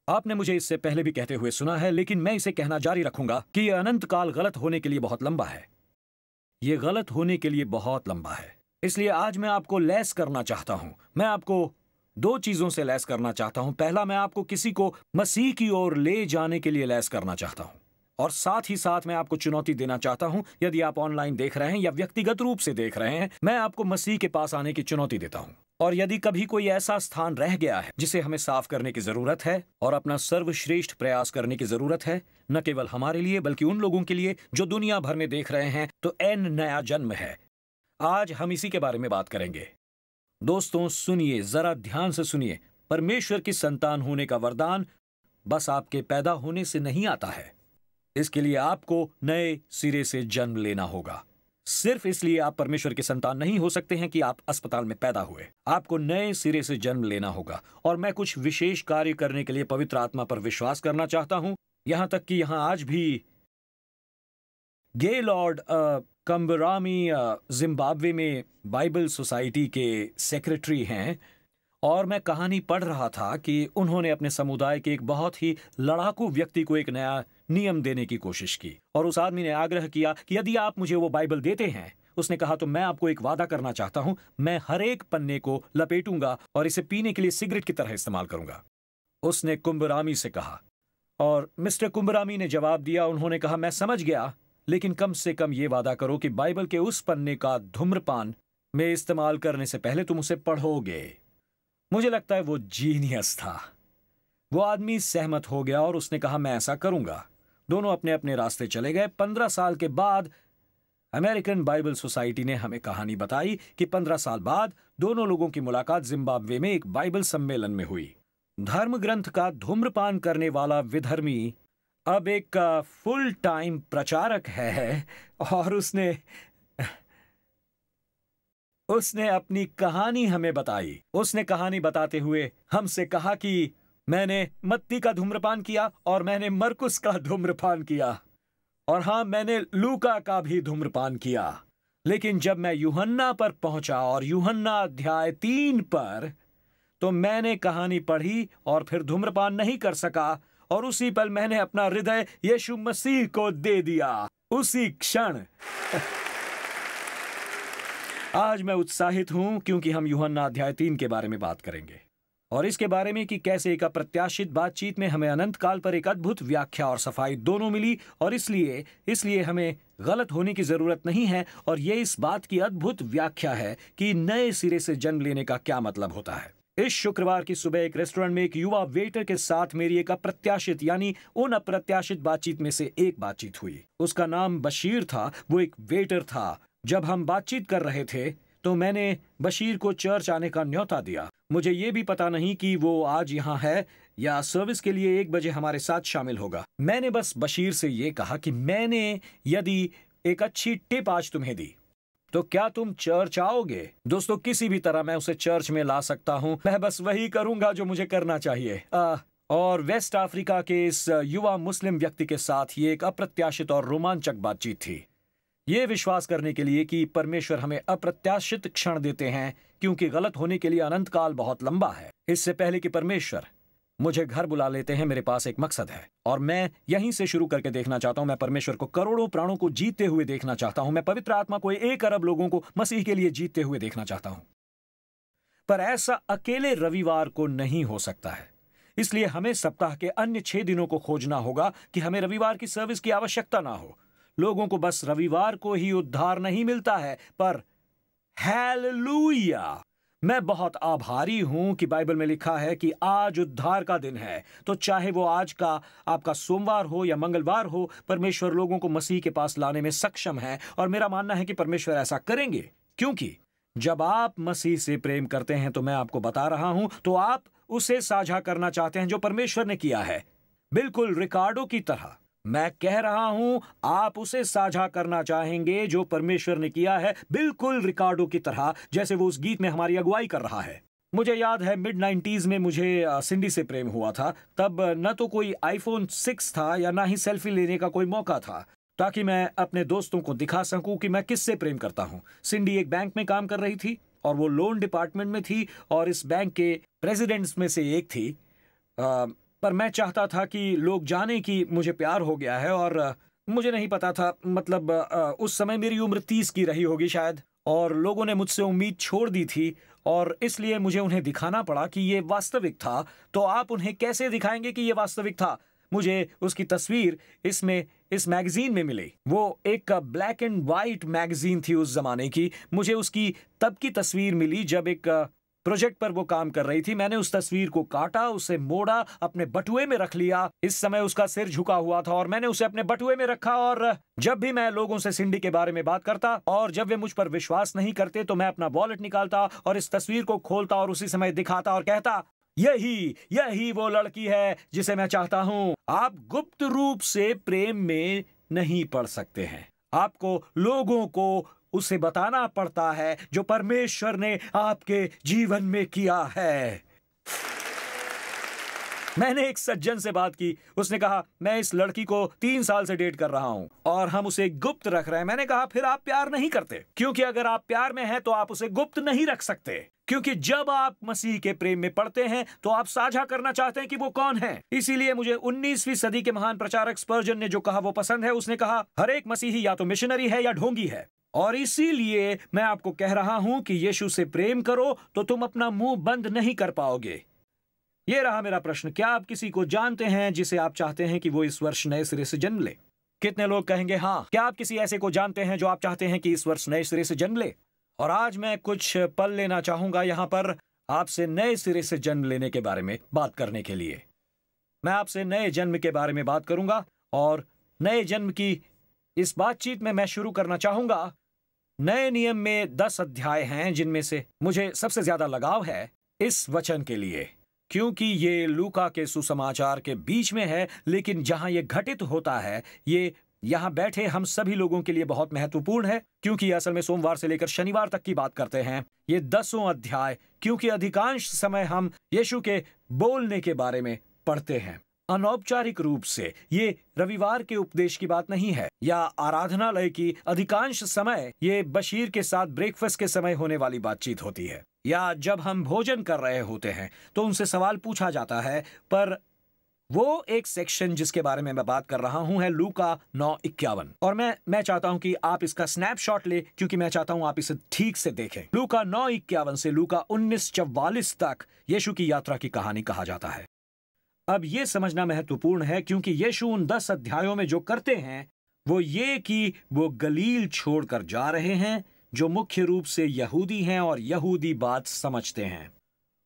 आपने मुझे इससे पहले भी कहते हुए सुना है, लेकिन मैं इसे कहना जारी रखूंगा कि यह अनंत काल गलत होने के लिए बहुत लंबा है। यह गलत होने के लिए बहुत लंबा है। इसलिए आज मैं आपको लैस करना चाहता हूं। मैं आपको दो चीजों से लैस करना चाहता हूं। पहला, मैं आपको किसी को मसीह की ओर ले जाने के लिए लैस करना चाहता हूं, और साथ ही साथ मैं आपको चुनौती देना चाहता हूं। यदि आप ऑनलाइन देख रहे हैं या व्यक्तिगत रूप से देख रहे हैं, मैं आपको मसीह के पास आने की चुनौती देता हूं। और यदि कभी कोई ऐसा स्थान रह गया है जिसे हमें साफ करने की जरूरत है और अपना सर्वश्रेष्ठ प्रयास करने की जरूरत है, न केवल हमारे लिए बल्कि उन लोगों के लिए जो दुनिया भर में देख रहे हैं, तो एन नया जन्म है। आज हम इसी के बारे में बात करेंगे। दोस्तों सुनिए, जरा ध्यान से सुनिए। परमेश्वर की संतान होने का वरदान बस आपके पैदा होने से नहीं आता है। इसके लिए आपको नए सिरे से जन्म लेना होगा। सिर्फ इसलिए आप परमेश्वर के संतान नहीं हो सकते हैं कि आप अस्पताल में पैदा हुए। आपको नए सिरे से जन्म लेना होगा। और मैं कुछ विशेष कार्य करने के लिए पवित्र आत्मा पर विश्वास करना चाहता हूं। यहां तक कि यहां आज भी गेलॉर्ड कंबरामी जिम्बाब्वे में बाइबल सोसाइटी के सेक्रेटरी हैं, और मैं कहानी पढ़ रहा था कि उन्होंने अपने समुदाय के एक बहुत ही लड़ाकू व्यक्ति को एक नया नियम देने की कोशिश की। और उस आदमी ने आग्रह किया कि यदि आप मुझे वो बाइबल देते हैं, उसने कहा, तो मैं आपको एक वादा करना चाहता हूं, मैं हर एक पन्ने को लपेटूंगा और इसे पीने के लिए सिगरेट की तरह इस्तेमाल करूंगा। उसने कुंबरामी से कहा, और मिस्टर कुंबरामी ने जवाब दिया। उन्होंने कहा, मैं समझ गया, लेकिन कम से कम ये वादा करो कि बाइबल के उस पन्ने का धूम्रपान में इस्तेमाल करने से पहले तुम उसे पढ़ोगे। मुझे लगता है वो जीनियस था। वो आदमी सहमत हो गया और उसने कहा, मैं ऐसा करूंगा। दोनों अपने अपने रास्ते चले गए। 15 साल के बाद अमेरिकन बाइबल सोसाइटी ने हमें कहानी बताई कि 15 साल बाद दोनों लोगों की मुलाकात जिम्बाब्वे में एक बाइबल सम्मेलन में हुई। धर्म ग्रंथ का धूम्रपान करने वाला विधर्मी अब एक फुल टाइम प्रचारक है, और उसने अपनी कहानी हमें बताई। उसने कहानी बताते हुए हमसे कहा कि मैंने मत्ती का धूम्रपान किया और मैंने मरकुस का धूम्रपान किया, और हां, मैंने लूका का भी धूम्रपान किया। लेकिन जब मैं यूहन्ना पर पहुंचा और यूहन्ना अध्याय 3 पर, तो मैंने कहानी पढ़ी और फिर धूम्रपान नहीं कर सका, और उसी पल मैंने अपना हृदय यीशु मसीह को दे दिया। उसी क्षण आज मैं उत्साहित हूं क्योंकि हम यूहन्ना अध्याय 3 के बारे में बात करेंगे, और इसके बारे में कि कैसे एक अप्रत्याशित बातचीत में हमें अनंत काल पर एक अद्भुत व्याख्या और सफाई दोनों मिली। और इसलिए हमें गलत होने की जरूरत नहीं है। और ये इस बात की अद्भुत व्याख्या है कि नए सिरे से जन्म लेने का क्या मतलब होता है। इस शुक्रवार की सुबह एक रेस्टोरेंट में एक युवा वेटर के साथ मेरी एक अप्रत्याशित यानी उन अप्रत्याशित बातचीत में से एक बातचीत हुई। उसका नाम बशीर था। वो एक वेटर था। जब हम बातचीत कर रहे थे तो मैंने बशीर को चर्च आने का न्योता दिया। मुझे ये भी पता नहीं कि वो आज यहाँ है या सर्विस के लिए 1 बजे हमारे साथ शामिल होगा। मैंने बस बशीर से ये कहा कि मैंने यदि एक अच्छी टिप आज तुम्हें दी तो क्या तुम चर्च आओगे। दोस्तों, किसी भी तरह मैं उसे चर्च में ला सकता हूं। मैं बस वही करूंगा जो मुझे करना चाहिए। और वेस्ट अफ्रीका के इस युवा मुस्लिम व्यक्ति के साथ ये एक अप्रत्याशित और रोमांचक बातचीत थी। ये विश्वास करने के लिए कि परमेश्वर हमें अप्रत्याशित क्षण देते हैं, क्योंकि गलत होने के लिए अनंत काल बहुत लंबा है। इससे पहले कि परमेश्वर मुझे घर बुला लेते हैं, मेरे पास एक मकसद है, और मैं यहीं से शुरू करके देखना चाहता हूं। मैं परमेश्वर को करोड़ों प्राणों को जीतते हुए देखना चाहता हूं। मैं पवित्र आत्मा को 1 अरब लोगों को मसीह के लिए जीतते हुए देखना चाहता हूं। पर ऐसा अकेले रविवार को नहीं हो सकता है। इसलिए हमें सप्ताह के अन्य 6 दिनों को खोजना होगा कि हमें रविवार की सर्विस की आवश्यकता ना हो। लोगों को बस रविवार को ही उद्धार नहीं मिलता है, पर हालेलुया, मैं बहुत आभारी हूं कि बाइबल में लिखा है कि आज उद्धार का दिन है। तो चाहे वो आज का आपका सोमवार हो या मंगलवार हो, परमेश्वर लोगों को मसीह के पास लाने में सक्षम है। और मेरा मानना है कि परमेश्वर ऐसा करेंगे, क्योंकि जब आप मसीह से प्रेम करते हैं, तो मैं आपको बता रहा हूं, तो आप उसे साझा करना चाहते हैं जो परमेश्वर ने किया है। बिल्कुल रिकार्डो की तरह मैं कह रहा हूं, आप उसे साझा करना चाहेंगे जो परमेश्वर ने किया है, बिल्कुल रिकार्डो की तरह, जैसे वो उस गीत में हमारी अगुवाई कर रहा है। मुझे याद है मिड 90s में मुझे सिंडी से प्रेम हुआ था। तब न तो कोई आईफोन 6 था या ना ही सेल्फी लेने का कोई मौका था, ताकि मैं अपने दोस्तों को दिखा सकूं कि मैं किससे प्रेम करता हूं। सिंडी एक बैंक में काम कर रही थी और वो लोन डिपार्टमेंट में थी, और इस बैंक के प्रेसिडेंट्स में से एक थी। पर मैं चाहता था कि लोग जाने कि मुझे प्यार हो गया है। और मुझे नहीं पता था, मतलब उस समय मेरी उम्र 30 की रही होगी शायद, और लोगों ने मुझसे उम्मीद छोड़ दी थी और इसलिए मुझे उन्हें दिखाना पड़ा कि ये वास्तविक था। तो आप उन्हें कैसे दिखाएंगे कि ये वास्तविक था? मुझे उसकी तस्वीर इस मैगजीन में मिली। वो एक ब्लैक एंड वाइट मैगजीन थी उस जमाने की। मुझे उसकी तब की तस्वीर मिली जब एक प्रोजेक्ट पर वो काम कर रही थी। मैंने उस तस्वीर को काटा, उसे मोड़ा, अपने बटुए में रख लिया। इस समय उसका सिर झुका हुआ था और मैंने उसे अपने बटुए में रखा। और जब भी मैं लोगों से सिंडी के बारे में बात करता और जब वे मुझ पर विश्वास नहीं करते तो मैं अपना वॉलेट निकालता और इस तस्वीर को खोलता और उसी समय दिखाता और कहता, यही वो लड़की है जिसे मैं चाहता हूं। आप गुप्त रूप से प्रेम में नहीं पड़ सकते हैं। आपको लोगों को उसे बताना पड़ता है जो परमेश्वर ने आपके जीवन में किया है। मैंने एक सज्जन से बात की। उसने कहा, मैं इस लड़की को 3 साल से डेट कर रहा हूं और हम उसे गुप्त रख रहे हैं। मैंने कहा, फिर आप प्यार नहीं करते, क्योंकि अगर आप प्यार में हैं तो आप उसे गुप्त नहीं रख सकते। क्योंकि जब आप मसीह के प्रेम में पड़ते हैं तो आप साझा करना चाहते हैं कि वो कौन है। इसीलिए मुझे 19वीं सदी के महान प्रचारक स्पर्जन ने जो कहा वो पसंद है। उसने कहा, हर एक मसीही या तो मिशनरी है या ढोंगी है। और इसीलिए मैं आपको कह रहा हूं कि यीशु से प्रेम करो तो तुम अपना मुंह बंद नहीं कर पाओगे। ये रहा मेरा प्रश्न, क्या आप किसी को जानते हैं जिसे आप चाहते हैं कि वो इस वर्ष नए सिरे से जन्म ले? कितने लोग कहेंगे हाँ। क्या आप किसी ऐसे को जानते हैं जो आप चाहते हैं कि इस वर्ष नए सिरे से जन्म ले? और आज मैं कुछ पल लेना चाहूंगा यहां पर आपसे नए सिरे से जन्म लेने के बारे में बात करने के लिए। मैं आपसे नए जन्म के बारे में बात करूंगा और नए जन्म की इस बातचीत में मैं शुरू करना चाहूंगा। नए नियम में 10 अध्याय हैं जिनमें से मुझे सबसे ज्यादा लगाव है इस वचन के लिए, क्योंकि ये लूका के सुसमाचार के बीच में है, लेकिन जहां ये घटित होता है ये यहां बैठे हम सभी लोगों के लिए बहुत महत्वपूर्ण है, क्योंकि असल में सोमवार से लेकर शनिवार तक की बात करते हैं। ये 10 अध्याय, क्योंकि अधिकांश समय हम यीशु के बोलने के बारे में पढ़ते हैं। अनौपचारिक रूप से ये रविवार के उपदेश की बात नहीं है या आराधनालय की। अधिकांश समय ये बशीर के साथ ब्रेकफास्ट के समय होने वाली बातचीत होती है, या जब हम भोजन कर रहे होते हैं तो उनसे सवाल पूछा जाता है। पर वो एक सेक्शन जिसके बारे में मैं बात कर रहा हूं है लूका 9:51। और मैं चाहता हूं कि आप इसका स्नैपशॉट ले, क्योंकि मैं चाहता हूं आप इसे ठीक से देखें। लूका 9:51 से लूका 19:44 तक यीशु की यात्रा की कहानी कहा जाता है। अब यह समझना महत्वपूर्ण है, क्योंकि यीशु उन 10 अध्यायों में जो करते हैं वो ये कि वो गलील छोड़कर जा रहे हैं, जो मुख्य रूप से यहूदी हैं और यहूदी बात समझते हैं,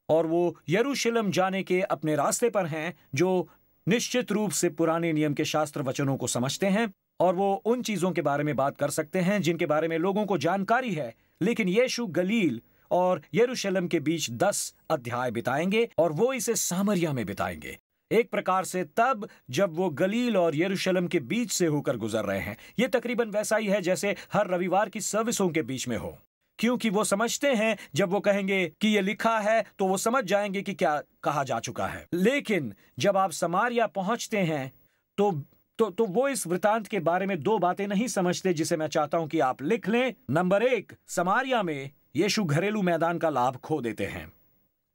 और वो यरूशलेम जाने के अपने रास्ते पर हैं, जो निश्चित रूप से पुराने नियम के शास्त्र वचनों को समझते हैं और वो उन चीजों के बारे में बात कर सकते हैं जिनके बारे में लोगों को जानकारी है। लेकिन यीशु गलील और यरूशलेम के बीच 10 अध्याय बिताएंगे और वो इसे सामरिया में बिताएंगे। एक प्रकार से तब जब वो गलील और यरूशलेम के बीच से होकर गुजर रहे हैं। ये तकरीबन वैसा ही है जैसे हर रविवार की सर्विसों के बीच में हो, क्योंकि वो समझते हैं जब वो कहेंगे कि ये लिखा है तो वो समझ जाएंगे कि क्या कहा जा चुका है। लेकिन जब आप समारिया पहुंचते हैं तो वो इस वृतांत के बारे में 2 बातें नहीं समझते जिसे मैं चाहता हूं कि आप लिख लें। नंबर 1, समारिया में यीशु घरेलू मैदान का लाभ खो देते हैं,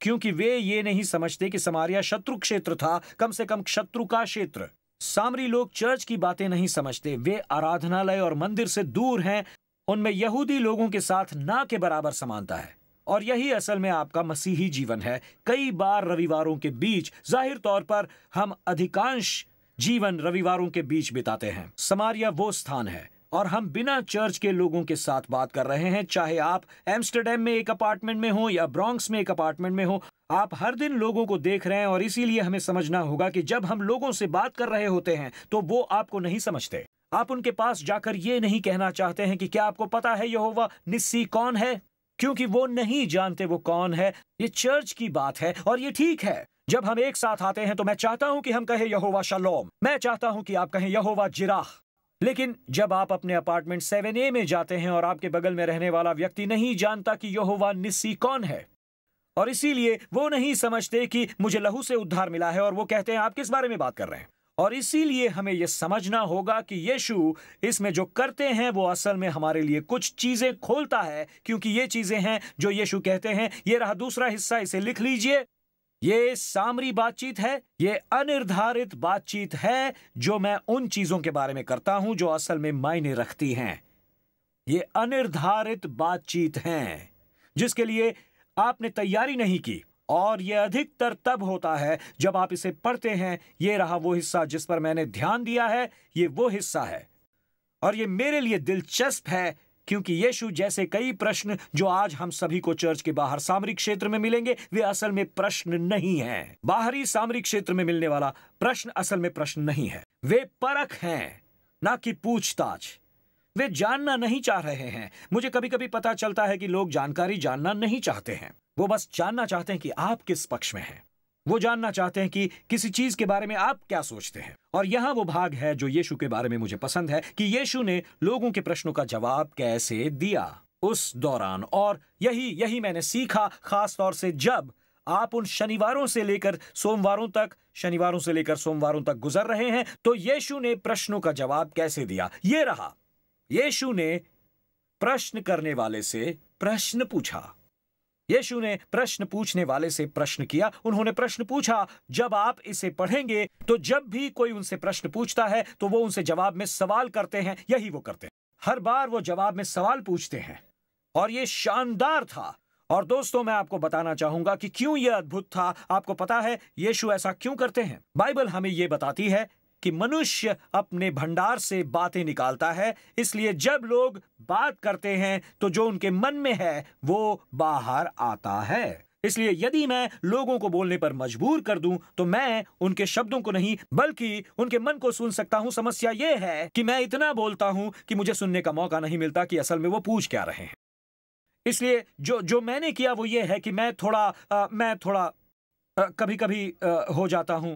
क्योंकि वे ये नहीं समझते कि समारिया शत्रु क्षेत्र था, कम से कम शत्रु का क्षेत्र। सामरी लोग चर्च की बातें नहीं समझते, वे आराधनालय और मंदिर से दूर हैं। उनमें यहूदी लोगों के साथ ना के बराबर समानता है, और यही असल में आपका मसीही जीवन है। कई बार रविवारों के बीच, जाहिर तौर पर हम अधिकांश जीवन रविवारों के बीच बिताते हैं। समारिया वो स्थान है, और हम बिना चर्च के लोगों के साथ बात कर रहे हैं, चाहे आप एम्स्टर्डम में एक अपार्टमेंट में हो या ब्रॉन्क्स में एक अपार्टमेंट में हो। आप हर दिन लोगों को देख रहे हैं, और इसीलिए हमें समझना होगा कि जब हम लोगों से बात कर रहे होते हैं तो वो आपको नहीं समझते। आप उनके पास जाकर ये नहीं कहना चाहते हैं कि क्या आपको पता है यहोवा निस्सी कौन है, क्योंकि वो नहीं जानते वो कौन है। ये चर्च की बात है और ये ठीक है। जब हम एक साथ आते हैं तो मैं चाहता हूं कि हम कहें यहोवा शलोम, मैं चाहता हूं कि आप कहें यहोवा जिराह। लेकिन जब आप अपने अपार्टमेंट 7A में जाते हैं और आपके बगल में रहने वाला व्यक्ति नहीं जानता कि यहोवा निस्सी कौन है, और इसीलिए वो नहीं समझते कि मुझे लहू से उद्धार मिला है, और वो कहते हैं आप किस बारे में बात कर रहे हैं। और इसीलिए हमें यह समझना होगा कि यीशु इसमें जो करते हैं वो असल में हमारे लिए कुछ चीजें खोलता है, क्योंकि ये चीजें हैं जो यीशु कहते हैं। ये रहा दूसरा हिस्सा, इसे लिख लीजिए। ये सामरी बातचीत है, ये अनिर्धारित बातचीत है जो मैं उन चीजों के बारे में करता हूं जो असल में मायने रखती हैं। ये अनिर्धारित बातचीत है जिसके लिए आपने तैयारी नहीं की, और यह अधिकतर तब होता है जब आप इसे पढ़ते हैं। ये रहा वो हिस्सा जिस पर मैंने ध्यान दिया है, ये वो हिस्सा है, और ये मेरे लिए दिलचस्प है क्योंकि यीशु जैसे कई प्रश्न जो आज हम सभी को चर्च के बाहर सामरिक क्षेत्र में मिलेंगे, वे असल में प्रश्न नहीं हैं। बाहरी सामरिक क्षेत्र में मिलने वाला प्रश्न असल में प्रश्न नहीं है, वे परख हैं, ना कि पूछताछ। वे जानना नहीं चाह रहे हैं। मुझे कभी कभी पता चलता है कि लोग जानकारी जानना नहीं चाहते हैं, वो बस जानना चाहते हैं कि आप किस पक्ष में हैं। वो जानना चाहते हैं कि किसी चीज के बारे में आप क्या सोचते हैं। और यहां वो भाग है जो यीशु के बारे में मुझे पसंद है कि यीशु ने लोगों के प्रश्नों का जवाब कैसे दिया उस दौरान। और यही मैंने सीखा, खास तौर से जब आप उन शनिवारों से लेकर सोमवारों तक गुजर रहे हैं, तो यीशु ने प्रश्नों का जवाब कैसे दिया। ये रहा, यीशु ने प्रश्न करने वाले से प्रश्न पूछा। यीशु ने प्रश्न पूछने वाले से प्रश्न किया। उन्होंने प्रश्न पूछा। जब आप इसे पढ़ेंगे तो जब भी कोई उनसे प्रश्न पूछता है तो वो उनसे जवाब में सवाल करते हैं। यही वो करते हैं, हर बार वो जवाब में सवाल पूछते हैं, और ये शानदार था। और दोस्तों, मैं आपको बताना चाहूंगा कि क्यों यह अद्भुत था। आपको पता है यीशु ऐसा क्यों करते हैं? बाइबल हमें यह बताती है कि मनुष्य अपने भंडार से बातें निकालता है, इसलिए जब लोग बात करते हैं तो जो उनके मन में है वो बाहर आता है। इसलिए यदि मैं लोगों को बोलने पर मजबूर कर दूं तो मैं उनके शब्दों को नहीं बल्कि उनके मन को सुन सकता हूं। समस्या यह है कि मैं इतना बोलता हूं कि मुझे सुनने का मौका नहीं मिलता कि असल में वो पूछ क्या रहे हैं। इसलिए जो मैंने किया वो ये है कि मैं थोड़ा कभी कभी हो जाता हूं।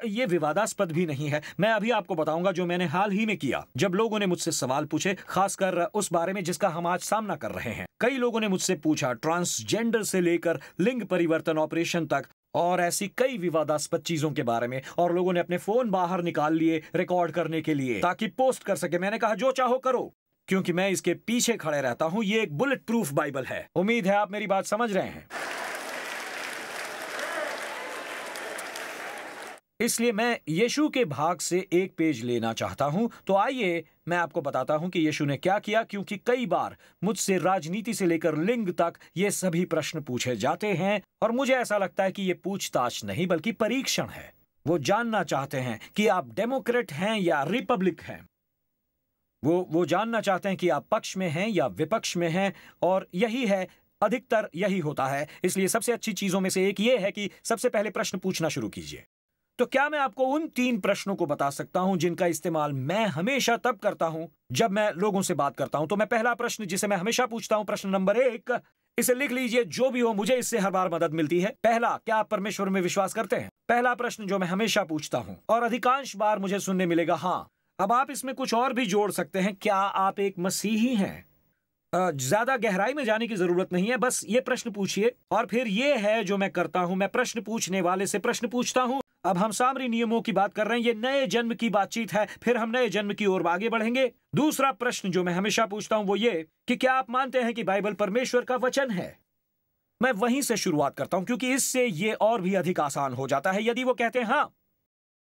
ये विवादास्पद भी नहीं है। मैं अभी आपको बताऊंगा जो मैंने हाल ही में किया। जब लोगों ने मुझसे सवाल पूछे, खासकर उस बारे में जिसका हम आज सामना कर रहे हैं। कई लोगों ने मुझसे पूछा ट्रांसजेंडर से लेकर लिंग परिवर्तन ऑपरेशन तक, और ऐसी कई विवादास्पद चीजों के बारे में, और लोगों ने अपने फोन बाहर निकाल लिए रिकॉर्ड करने के लिए ताकि पोस्ट कर सके। मैंने कहा जो चाहो करो, क्योंकि मैं इसके पीछे खड़े रहता हूं। ये एक बुलेट प्रूफ बाइबल है। उम्मीद है आप मेरी बात समझ रहे हैं। इसलिए मैं यीशु के भाग से एक पेज लेना चाहता हूं। तो आइए मैं आपको बताता हूं कि यीशु ने क्या किया, क्योंकि कई बार मुझसे राजनीति से लेकर लिंग तक ये सभी प्रश्न पूछे जाते हैं, और मुझे ऐसा लगता है कि ये पूछताछ नहीं बल्कि परीक्षण है। वो जानना चाहते हैं कि आप डेमोक्रेट हैं या रिपब्लिक हैं। वो जानना चाहते हैं कि आप पक्ष में हैं या विपक्ष में हैं, और यही है, अधिकतर यही होता है। इसलिए सबसे अच्छी चीजों में से एक ये है कि सबसे पहले प्रश्न पूछना शुरू कीजिए। तो क्या मैं आपको उन 3 प्रश्नों को बता सकता हूं जिनका इस्तेमाल मैं हमेशा तब करता हूं जब मैं लोगों से बात करता हूं। तो मैं पहला प्रश्न जिसे मैं हमेशा पूछता हूं, प्रश्न नंबर 1, इसे लिख लीजिए। जो भी हो, मुझे इससे हर बार मदद मिलती है। पहला, क्या आप परमेश्वर में विश्वास करते हैं? पहला प्रश्न जो मैं हमेशा पूछता हूं, और अधिकांश बार मुझे सुनने मिलेगा हाँ। अब आप इसमें कुछ और भी जोड़ सकते हैं, क्या आप एक मसीही हैं? ज्यादा गहराई में जाने की जरूरत नहीं है, बस ये प्रश्न पूछिए। और फिर ये है जो मैं करता हूं, मैं प्रश्न पूछने वाले से प्रश्न पूछता हूं। अब हम सामरी नियमों की बात कर रहे हैं, ये नए जन्म की बातचीत है, फिर हम नए जन्म की ओर आगे बढ़ेंगे। दूसरा प्रश्न जो मैं हमेशा पूछता हूं वो ये कि क्या आप मानते हैं कि बाइबल परमेश्वर का वचन है? मैं वहीं से शुरुआत करता हूं क्योंकि इससे ये और भी अधिक आसान हो जाता है। यदि वो कहते हैं हाँ,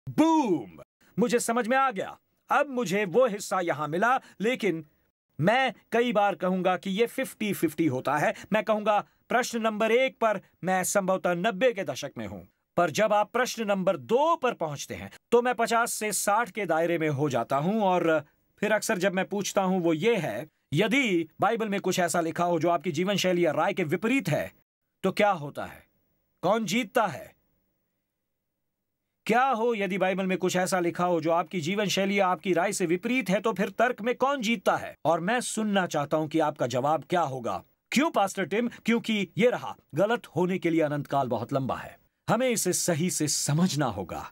बूम, मुझे समझ में आ गया। अब मुझे वो हिस्सा यहां मिला, लेकिन मैं कई बार कहूंगा कि ये 50-50 होता है। मैं कहूंगा प्रश्न नंबर 1 पर मैं संभवतः 90 के दशक में हूं, पर जब आप प्रश्न नंबर 2 पर पहुंचते हैं तो मैं 50 से 60 के दायरे में हो जाता हूं। और फिर अक्सर जब मैं पूछता हूं वो ये है, यदि बाइबल में कुछ ऐसा लिखा हो जो आपकी जीवन शैली या राय के विपरीत है तो क्या होता है? कौन जीतता है? क्या हो यदि बाइबल में कुछ ऐसा लिखा हो जो आपकी जीवन शैली या आपकी राय से विपरीत है, तो फिर तर्क में कौन जीतता है? और मैं सुनना चाहता हूं कि आपका जवाब क्या होगा। क्यों पास्टर टिम? क्योंकि ये रहा, गलत होने के लिए अनंत काल बहुत लंबा है। हमें इसे सही से समझना होगा।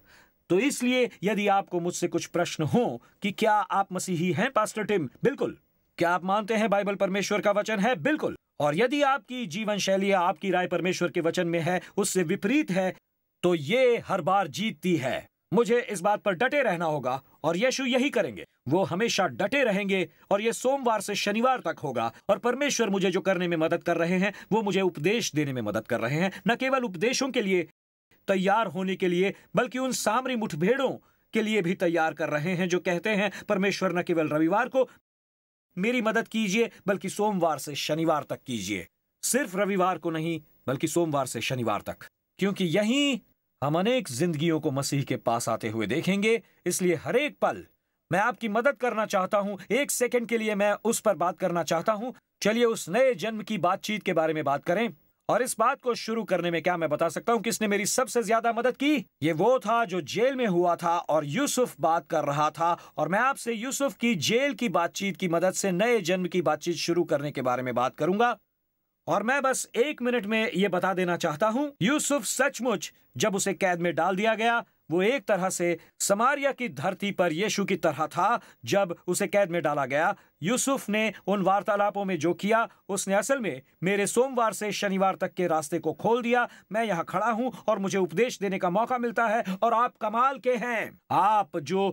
तो इसलिए यदि आपको मुझसे कुछ प्रश्न हो कि क्या आप मसीही हैं पास्टर टिम? बिल्कुल। क्या आप मानते हैं बाइबल परमेश्वर का वचन है? बिल्कुल। और यदि आपकी जीवन शैली या आपकी राय परमेश्वर के वचन में है, उससे विपरीत है, तो ये हर बार जीतती है। मुझे इस बात पर डटे रहना होगा, और यीशु यही करेंगे। वो हमेशा डटे रहेंगे, और ये सोमवार से शनिवार तक होगा। और परमेश्वर मुझे जो करने में मदद कर रहे हैं वो मुझे उपदेश देने में मदद कर रहे हैं। न केवल उपदेशों के लिए, तैयार होने के लिए बल्कि उन सामरी मुठभेड़ों के लिए भी तैयार कर रहे हैं जो कहते हैं परमेश्वर न केवल रविवार को मेरी मदद कीजिए बल्कि सोमवार से शनिवार तक कीजिए। सिर्फ रविवार को नहीं बल्कि सोमवार से शनिवार तक, क्योंकि यहीं हम अनेक जिंदगियों को मसीह के पास आते हुए देखेंगे। इसलिए हर एक पल मैं आपकी मदद करना चाहता हूं। एक सेकंड के लिए मैं उस पर बात करना चाहता हूं। चलिए उस नए जन्म की बातचीत के बारे में बात करें। और इस बात को शुरू करने में क्या मैं बता सकता हूं किसने मेरी सबसे ज्यादा मदद की? ये वो था जो जेल में हुआ था और यूसुफ बात कर रहा था। और मैं आपसे यूसुफ की जेल की बातचीत की मदद से नए जन्म की बातचीत शुरू करने के बारे में बात करूंगा। और मैं बस 1 मिनट में यह बता देना चाहता हूं, यूसुफ सचमुच जब उसे कैद में डाल दिया गया, वो एक तरह से समारिया की धरती पर यीशु की तरह था। जब उसे कैद में डाला गया, यूसुफ ने उन वार्तालापों में जो किया, उसने असल में मेरे सोमवार से शनिवार तक के रास्ते को खोल दिया। मैं यहाँ खड़ा हूं और मुझे उपदेश देने का मौका मिलता है। और आप कमाल के हैं। आप जो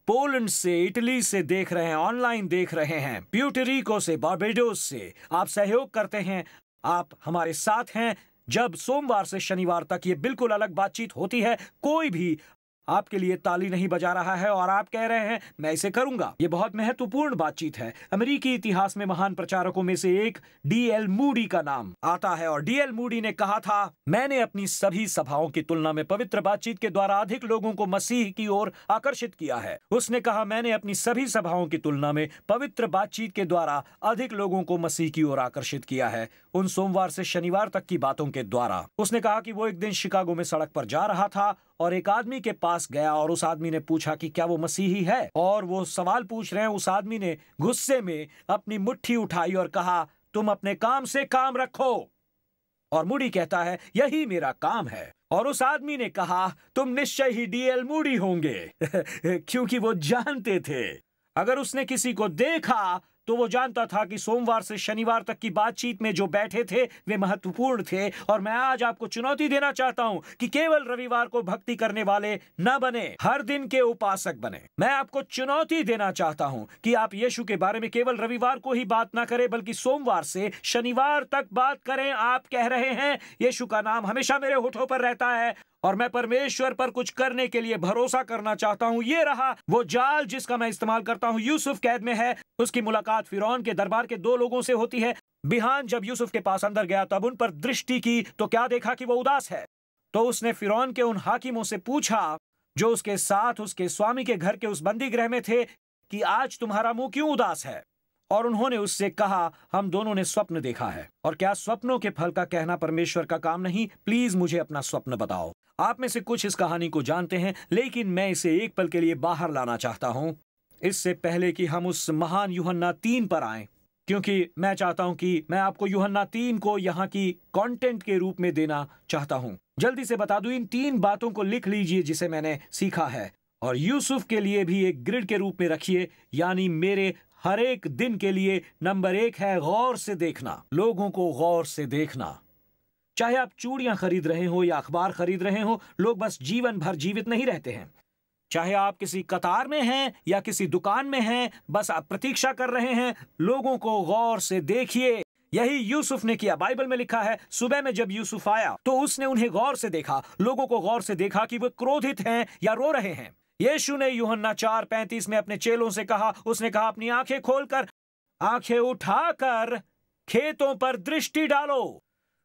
पोलैंड से, इटली से देख रहे हैं, ऑनलाइन देख रहे हैं, प्यूर्टोरिको से, बारबेडोस से, आप सहयोग करते हैं, आप हमारे साथ हैं। जब सोमवार से शनिवार तक ये बिल्कुल अलग बातचीत होती है, कोई भी आपके लिए ताली नहीं बजा रहा है और आप कह रहे हैं मैं इसे करूंगा। ये बहुत महत्वपूर्ण बातचीत है। अमेरिकी इतिहास में महान प्रचारकों में से एक D.L. मूडी का नाम आता है और D.L. मूडी ने कहा था, मैंने अपनी सभी सभाओं की तुलना में पवित्र बातचीत के द्वारा अधिक लोगों को मसीह की ओर आकर्षित किया है। उसने कहा, मैंने अपनी सभी सभाओं की तुलना में पवित्र बातचीत के द्वारा अधिक लोगों को मसीह की ओर आकर्षित किया है, उन सोमवार से शनिवार तक की बातों के द्वारा। उसने कहा कि वो एक दिन शिकागो में सड़क पर जा रहा था और एक आदमी के पास गया और उस आदमी ने पूछा कि क्या वो मसीही है। और वो सवाल पूछ रहे हैं, उस आदमी ने गुस्से में अपनी मुट्ठी उठाई और कहा, तुम अपने काम से काम रखो। और मूडी कहता है, यही मेरा काम है। और उस आदमी ने कहा, तुम निश्चय ही D.L. मूडी होंगे क्योंकि वो जानते थे, अगर उसने किसी को देखा तो वो जानता था कि सोमवार से शनिवार तक की बातचीत में जो बैठे थे वे महत्वपूर्ण थे। और मैं आज आपको चुनौती देना चाहता हूं कि केवल रविवार को भक्ति करने वाले न बने, हर दिन के उपासक बने। मैं आपको चुनौती देना चाहता हूं कि आप यीशु के बारे में केवल रविवार को ही बात ना करें बल्कि सोमवार से शनिवार तक बात करें। आप कह रहे हैं यीशु का नाम हमेशा मेरे होठों पर रहता है और मैं परमेश्वर पर कुछ करने के लिए भरोसा करना चाहता हूं। ये रहा वो जाल जिसका मैं इस्तेमाल करता हूं। यूसुफ कैद में है, उसकी मुलाकात फिरौन के दरबार के 2 लोगों से होती है। बिहान जब यूसुफ के पास अंदर गया तब उन पर दृष्टि की तो क्या देखा कि वो उदास है। तो उसने फिरौन के उन हाकिमों से पूछा जो उसके साथ उसके स्वामी के घर के उस बंदी गृह में थे कि आज तुम्हारा मुंह क्यों उदास है। और उन्होंने उससे कहा, हम दोनों ने स्वप्न देखा है। और क्या स्वप्नों के फल का कहना परमेश्वर का काम नहीं? प्लीज मुझे अपना स्वप्न बताओ। आप में से कुछ इस कहानी को जानते हैं, लेकिन मैं इसे एक पल के लिए बाहर लाना चाहता हूं, इससे पहले कि हम उस महान यूहन्ना 3 पर आएं, क्योंकि मैं चाहता हूं कि मैं आपको यूहन्ना 3 को यहाँ की कंटेंट के रूप में देना चाहता हूं। जल्दी से बता दूं, इन 3 बातों को लिख लीजिए जिसे मैंने सीखा है और यूसुफ के लिए भी एक ग्रिड के रूप में रखिए, यानी मेरे हर एक दिन के लिए। नंबर 1 है गौर से देखना, लोगों को गौर से देखना। चाहे आप चूड़ियां खरीद रहे हो या अखबार खरीद रहे हो, लोग बस जीवन भर जीवित नहीं रहते हैं। चाहे आप किसी कतार में हैं या किसी दुकान में हैं, बस आप प्रतीक्षा कर रहे हैं, लोगों को गौर से देखिए। यही यूसुफ ने किया। बाइबल में लिखा है, सुबह में जब यूसुफ आया तो उसने उन्हें गौर से देखा, लोगों को गौर से देखा कि वे क्रोधित हैं या रो रहे हैं। यीशु ने यूहन्ना 4:35 में अपने चेलों से कहा, उसने कहा, अपनी आंखें खोलकर, आंखें उठाकर खेतों पर दृष्टि डालो,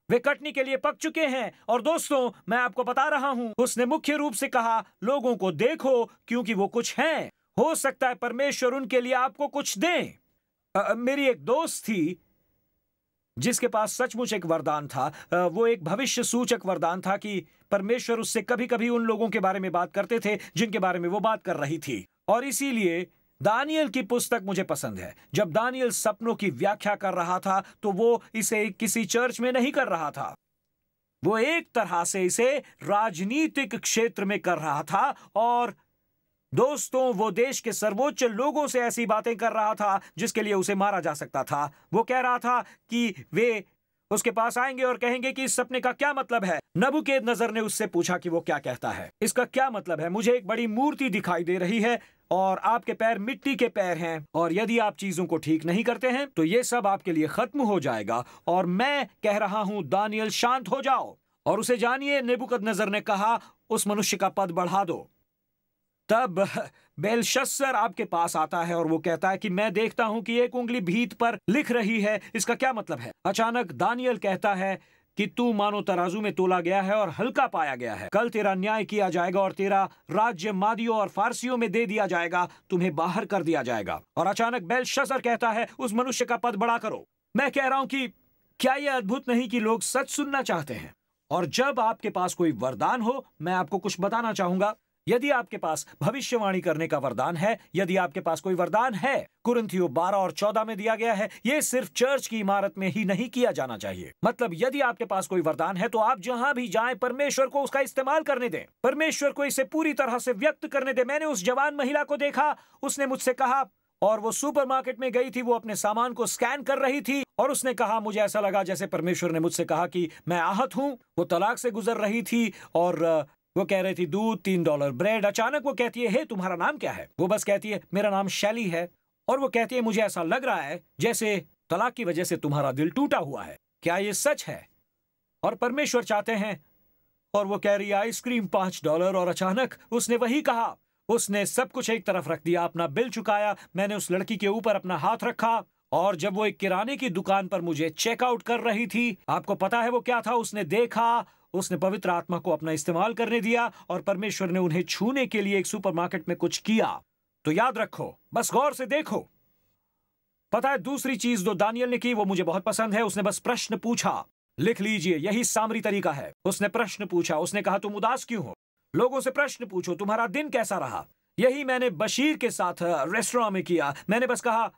वे कटने के लिए पक चुके हैं। और दोस्तों, मैं आपको बता रहा हूं, उसने मुख्य रूप से कहा, लोगों को देखो क्योंकि वो कुछ हैं। हो सकता है परमेश्वर उनके लिए आपको कुछ दे। मेरी एक दोस्त थी जिसके पास सचमुच एक वरदान था। वो एक भविष्य सूचक वरदान था कि परमेश्वर उससे कभी कभी उन लोगों के बारे में बात करते थे जिनके बारे में वो बात कर रही थी। और इसीलिए दानियल की पुस्तक मुझे पसंद है। जब दानियल सपनों की व्याख्या कर रहा था तो वो इसे किसी चर्च में नहीं कर रहा था, वो एक तरह से इसे राजनीतिक क्षेत्र में कर रहा था। और दोस्तों, वो देश के सर्वोच्च लोगों से ऐसी बातें कर रहा था जिसके लिए उसे मारा जा सकता था। वो कह रहा था कि वे उसके पास आएंगे और कहेंगे कि इस सपने का क्या मतलब है। नबूकदनेस्सर ने उससे पूछा कि वो क्या कहता है, इसका क्या मतलब है। मुझे एक बड़ी मूर्ति दिखाई दे रही है और आपके पैर मिट्टी के पैर हैं, और यदि आप चीजों को ठीक नहीं करते हैं तो ये सब आपके लिए खत्म हो जाएगा। और मैं कह रहा हूं, दानियल शांत हो जाओ और उसे जानिए, नेबुकदनेस्सर ने कहा, उस मनुष्य का पद बढ़ा दो। तब बेलशस्सर आपके पास आता है और वो कहता है कि मैं देखता हूं कि एक उंगली भीत पर लिख रही है, इसका क्या मतलब है? अचानक दानियल कहता है कि तू मानो तराजू में तोला गया है और हल्का पाया गया है। कल तेरा न्याय किया जाएगा और तेरा राज्य मादियों और फारसियों में दे दिया जाएगा, तुम्हें बाहर कर दिया जाएगा। और अचानक बेलशस्सर कहता है, उस मनुष्य का पद बड़ा करो। मैं कह रहा हूं कि क्या यह अद्भुत नहीं कि लोग सच सुनना चाहते हैं? और जब आपके पास कोई वरदान हो, मैं आपको कुछ बताना चाहूंगा। यदि आपके पास भविष्यवाणी करने का वरदान है, यदि आपके पास कोई वरदान है, कुरिन्थियों 12 और 14 में दिया गया है, यह सिर्फ चर्च की इमारत में ही नहीं किया जाना चाहिए। मतलब यदि आपके पास कोई वरदान है तो आप जहां भी जाएं, परमेश्वर को उसका इस्तेमाल करने दें, परमेश्वर को इसे पूरी तरह से व्यक्त करने दें। मैंने उस जवान महिला को देखा, उसने मुझसे कहा, और वो सुपरमार्केट में गई थी, वो अपने सामान को स्कैन कर रही थी और उसने कहा, मुझे ऐसा लगा जैसे परमेश्वर ने मुझसे कहा कि मैं आहत हूं। वो तलाक से गुजर रही थी और वो कह रही थी दूध, $3 ब्रेड। अचानक वो कहती है, हे तुम्हारा नाम क्या है? वो बस कहती है, मेरा नाम शैली है। और वो कहती है, मुझे ऐसा लग रहा है जैसे तलाक की वजह से तुम्हारा दिल टूटा हुआ है, क्या ये सच है? और परमेश्वर चाहते हैं। और वो कह रही है, आइसक्रीम $5। और अचानक उसने वही कहा, उसने सब कुछ एक तरफ रख दिया, अपना बिल चुकाया। मैंने उस लड़की के ऊपर अपना हाथ रखा और जब वो एक किराने की दुकान पर मुझे चेकआउट कर रही थी, आपको पता है वो क्या था? उसने देखा, उसने पवित्र आत्मा को अपना इस्तेमाल करने दिया और परमेश्वर ने उन्हें छूने के लिए एक सुपरमार्केट में कुछ किया। तो याद रखो, बस गौर से देखो। पता है दूसरी चीज जो दानियल ने की, वो मुझे बहुत पसंद है। उसने बस प्रश्न पूछा। लिख लीजिए, यही सामरी तरीका है। उसने प्रश्न पूछा। उसने कहा, तुम उदास क्यों हो? लोगों से प्रश्न पूछो, तुम्हारा दिन कैसा रहा? यही मैंने बशीर के साथ रेस्टोरेंट में किया। मैंने बस कहा,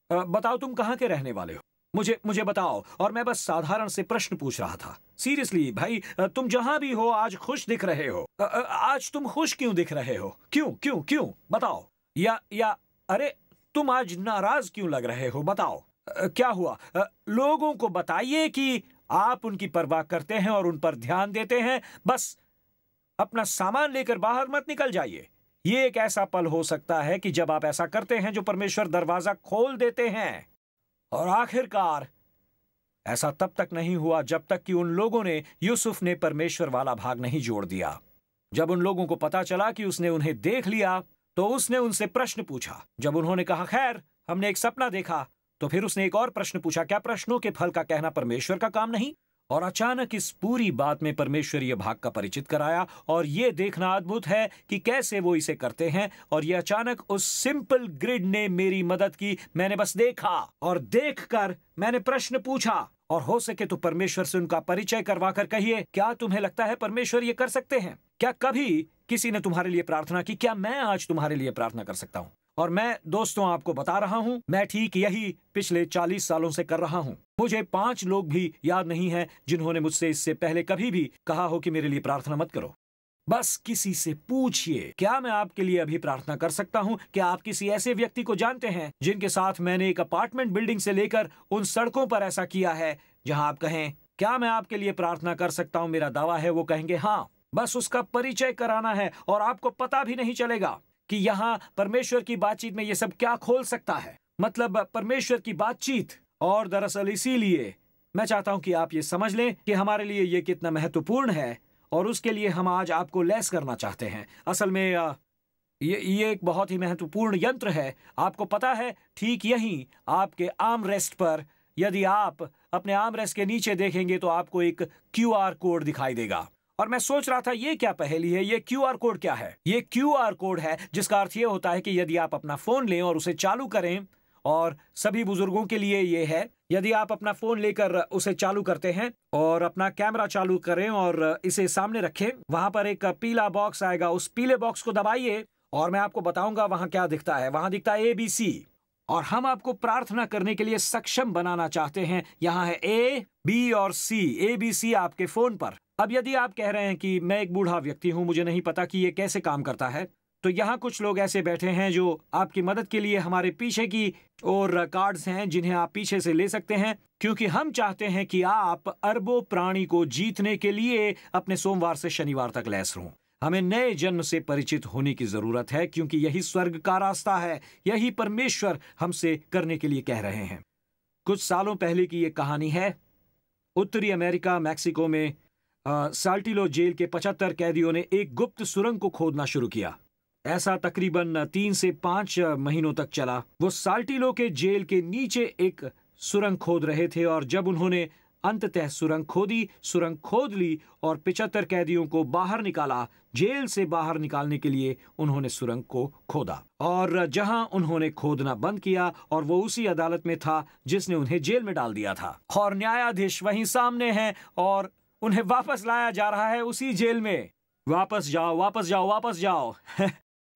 बताओ तुम कहां के रहने वाले हो, मुझे बताओ। और मैं बस साधारण से प्रश्न पूछ रहा था। सीरियसली भाई, तुम जहां भी हो आज खुश दिख रहे हो। आज तुम खुश क्यों दिख रहे हो? क्यों क्यों क्यों बताओ। या अरे तुम आज नाराज क्यों लग रहे हो? बताओ क्या हुआ? लोगों को बताइए कि आप उनकी परवाह करते हैं और उन पर ध्यान देते हैं। बस अपना सामान लेकर बाहर मत निकल जाइए। ये एक ऐसा पल हो सकता है कि जब आप ऐसा करते हैं जो परमेश्वर दरवाजा खोल देते हैं। और आखिरकार ऐसा तब तक नहीं हुआ जब तक कि उन लोगों ने यूसुफ ने परमेश्वर वाला भाग नहीं जोड़ दिया। जब उन लोगों को पता चला कि उसने उन्हें देख लिया तो उसने उनसे प्रश्न पूछा। जब उन्होंने कहा, खैर हमने एक सपना देखा, तो फिर उसने एक और प्रश्न पूछा, क्या प्रश्नों के फल का कहना परमेश्वर का काम नहीं? और अचानक इस पूरी बात में परमेश्वर ये भाग का परिचित कराया। और ये देखना अद्भुत है कि कैसे वो इसे करते हैं। और ये अचानक उस सिंपल ग्रिड ने मेरी मदद की। मैंने बस देखा और देखकर मैंने प्रश्न पूछा, और हो सके तो परमेश्वर से उनका परिचय करवा कर कहिए, क्या तुम्हें लगता है परमेश्वर ये कर सकते हैं? क्या कभी किसी ने तुम्हारे लिए प्रार्थना की? क्या मैं आज तुम्हारे लिए प्रार्थना कर सकता हूं? और मैं दोस्तों आपको बता रहा हूं, मैं ठीक यही पिछले 40 सालों से कर रहा हूं। मुझे 5 लोग भी याद नहीं है जिन्होंने मुझसे इससे पहले कभी भी कहा हो कि मेरे लिए प्रार्थना मत करो। बस किसी से पूछिए, क्या मैं आपके लिए अभी प्रार्थना कर सकता हूं? क्या आप किसी ऐसे व्यक्ति को जानते हैं जिनके साथ मैंने एक अपार्टमेंट बिल्डिंग से लेकर उन सड़कों पर ऐसा किया है जहां आप कहें, क्या मैं आपके लिए प्रार्थना कर सकता हूं? मेरा दावा है वो कहेंगे हाँ। बस उसका परिचय कराना है और आपको पता भी नहीं चलेगा कि यहाँ परमेश्वर की बातचीत में ये सब क्या खोल सकता है। मतलब परमेश्वर की बातचीत। और दरअसल इसीलिए मैं चाहता हूं कि आप ये समझ लें कि हमारे लिए ये कितना महत्वपूर्ण है, और उसके लिए हम आज आपको लैस करना चाहते हैं। असल में ये एक बहुत ही महत्वपूर्ण यंत्र है। आपको पता है, ठीक यहीं आपके आर्म रेस्ट पर, यदि आप अपने आर्म रेस्ट के नीचे देखेंगे तो आपको एक QR कोड दिखाई देगा। और मैं सोच रहा था ये क्या पहेली है, ये QR कोड क्या है? ये QR कोड है जिसका अर्थ ये होता है कि यदि आप अपना फोन लें और उसे चालू करें, और सभी बुजुर्गों के लिए ये है, यदि आप अपना फोन लेकर उसे चालू करते हैं और अपना कैमरा चालू करें और इसे सामने रखें, वहां पर एक पीला बॉक्स आएगा। उस पीले बॉक्स को दबाइए और मैं आपको बताऊंगा वहां क्या दिखता है। वहां दिखता है ABC। और हम आपको प्रार्थना करने के लिए सक्षम बनाना चाहते हैं। यहाँ है A, B और C। ABC आपके फोन पर। अब यदि आप कह रहे हैं कि मैं एक बूढ़ा व्यक्ति हूं, मुझे नहीं पता कि ये कैसे काम करता है, तो यहाँ कुछ लोग ऐसे बैठे हैं जो आपकी मदद के लिए हमारे पीछे की और कार्ड्स हैं जिन्हें आप पीछे से ले सकते हैं, क्योंकि हम चाहते हैं कि आप अरबों प्राणी को जीतने के लिए अपने सोमवार से शनिवार तक लैस हों। हमें नए जन्म से परिचित होने की जरूरत है, क्योंकि यही स्वर्ग का रास्ता है, यही परमेश्वर हमसे करने के लिए कह रहे हैं। कुछ सालों पहले की ये कहानी है। उत्तरी अमेरिका, मैक्सिको में साल्टिलो जेल के 75 कैदियों ने एक गुप्त सुरंग को खोदना शुरू किया। ऐसा तकरीबन 3 से 5 महीनों तक चला। वो साल्टिलो के जेल के नीचे एक सुरंग खोद रहे थे और जब उन्होंने अंततः सुरंग खोद ली और 75 कैदियों को बाहर निकाला, जेल से बाहर निकालने के लिए उन्होंने सुरंग को खोदा और जहां उन्होंने खोदना बंद किया और वो उसी अदालत में था जिसने उन्हें जेल में डाल दिया था और न्यायाधीश वहीं सामने हैं और उन्हें वापस लाया जा रहा है उसी जेल में। वापस जाओ, वापस जाओ, वापस जाओ।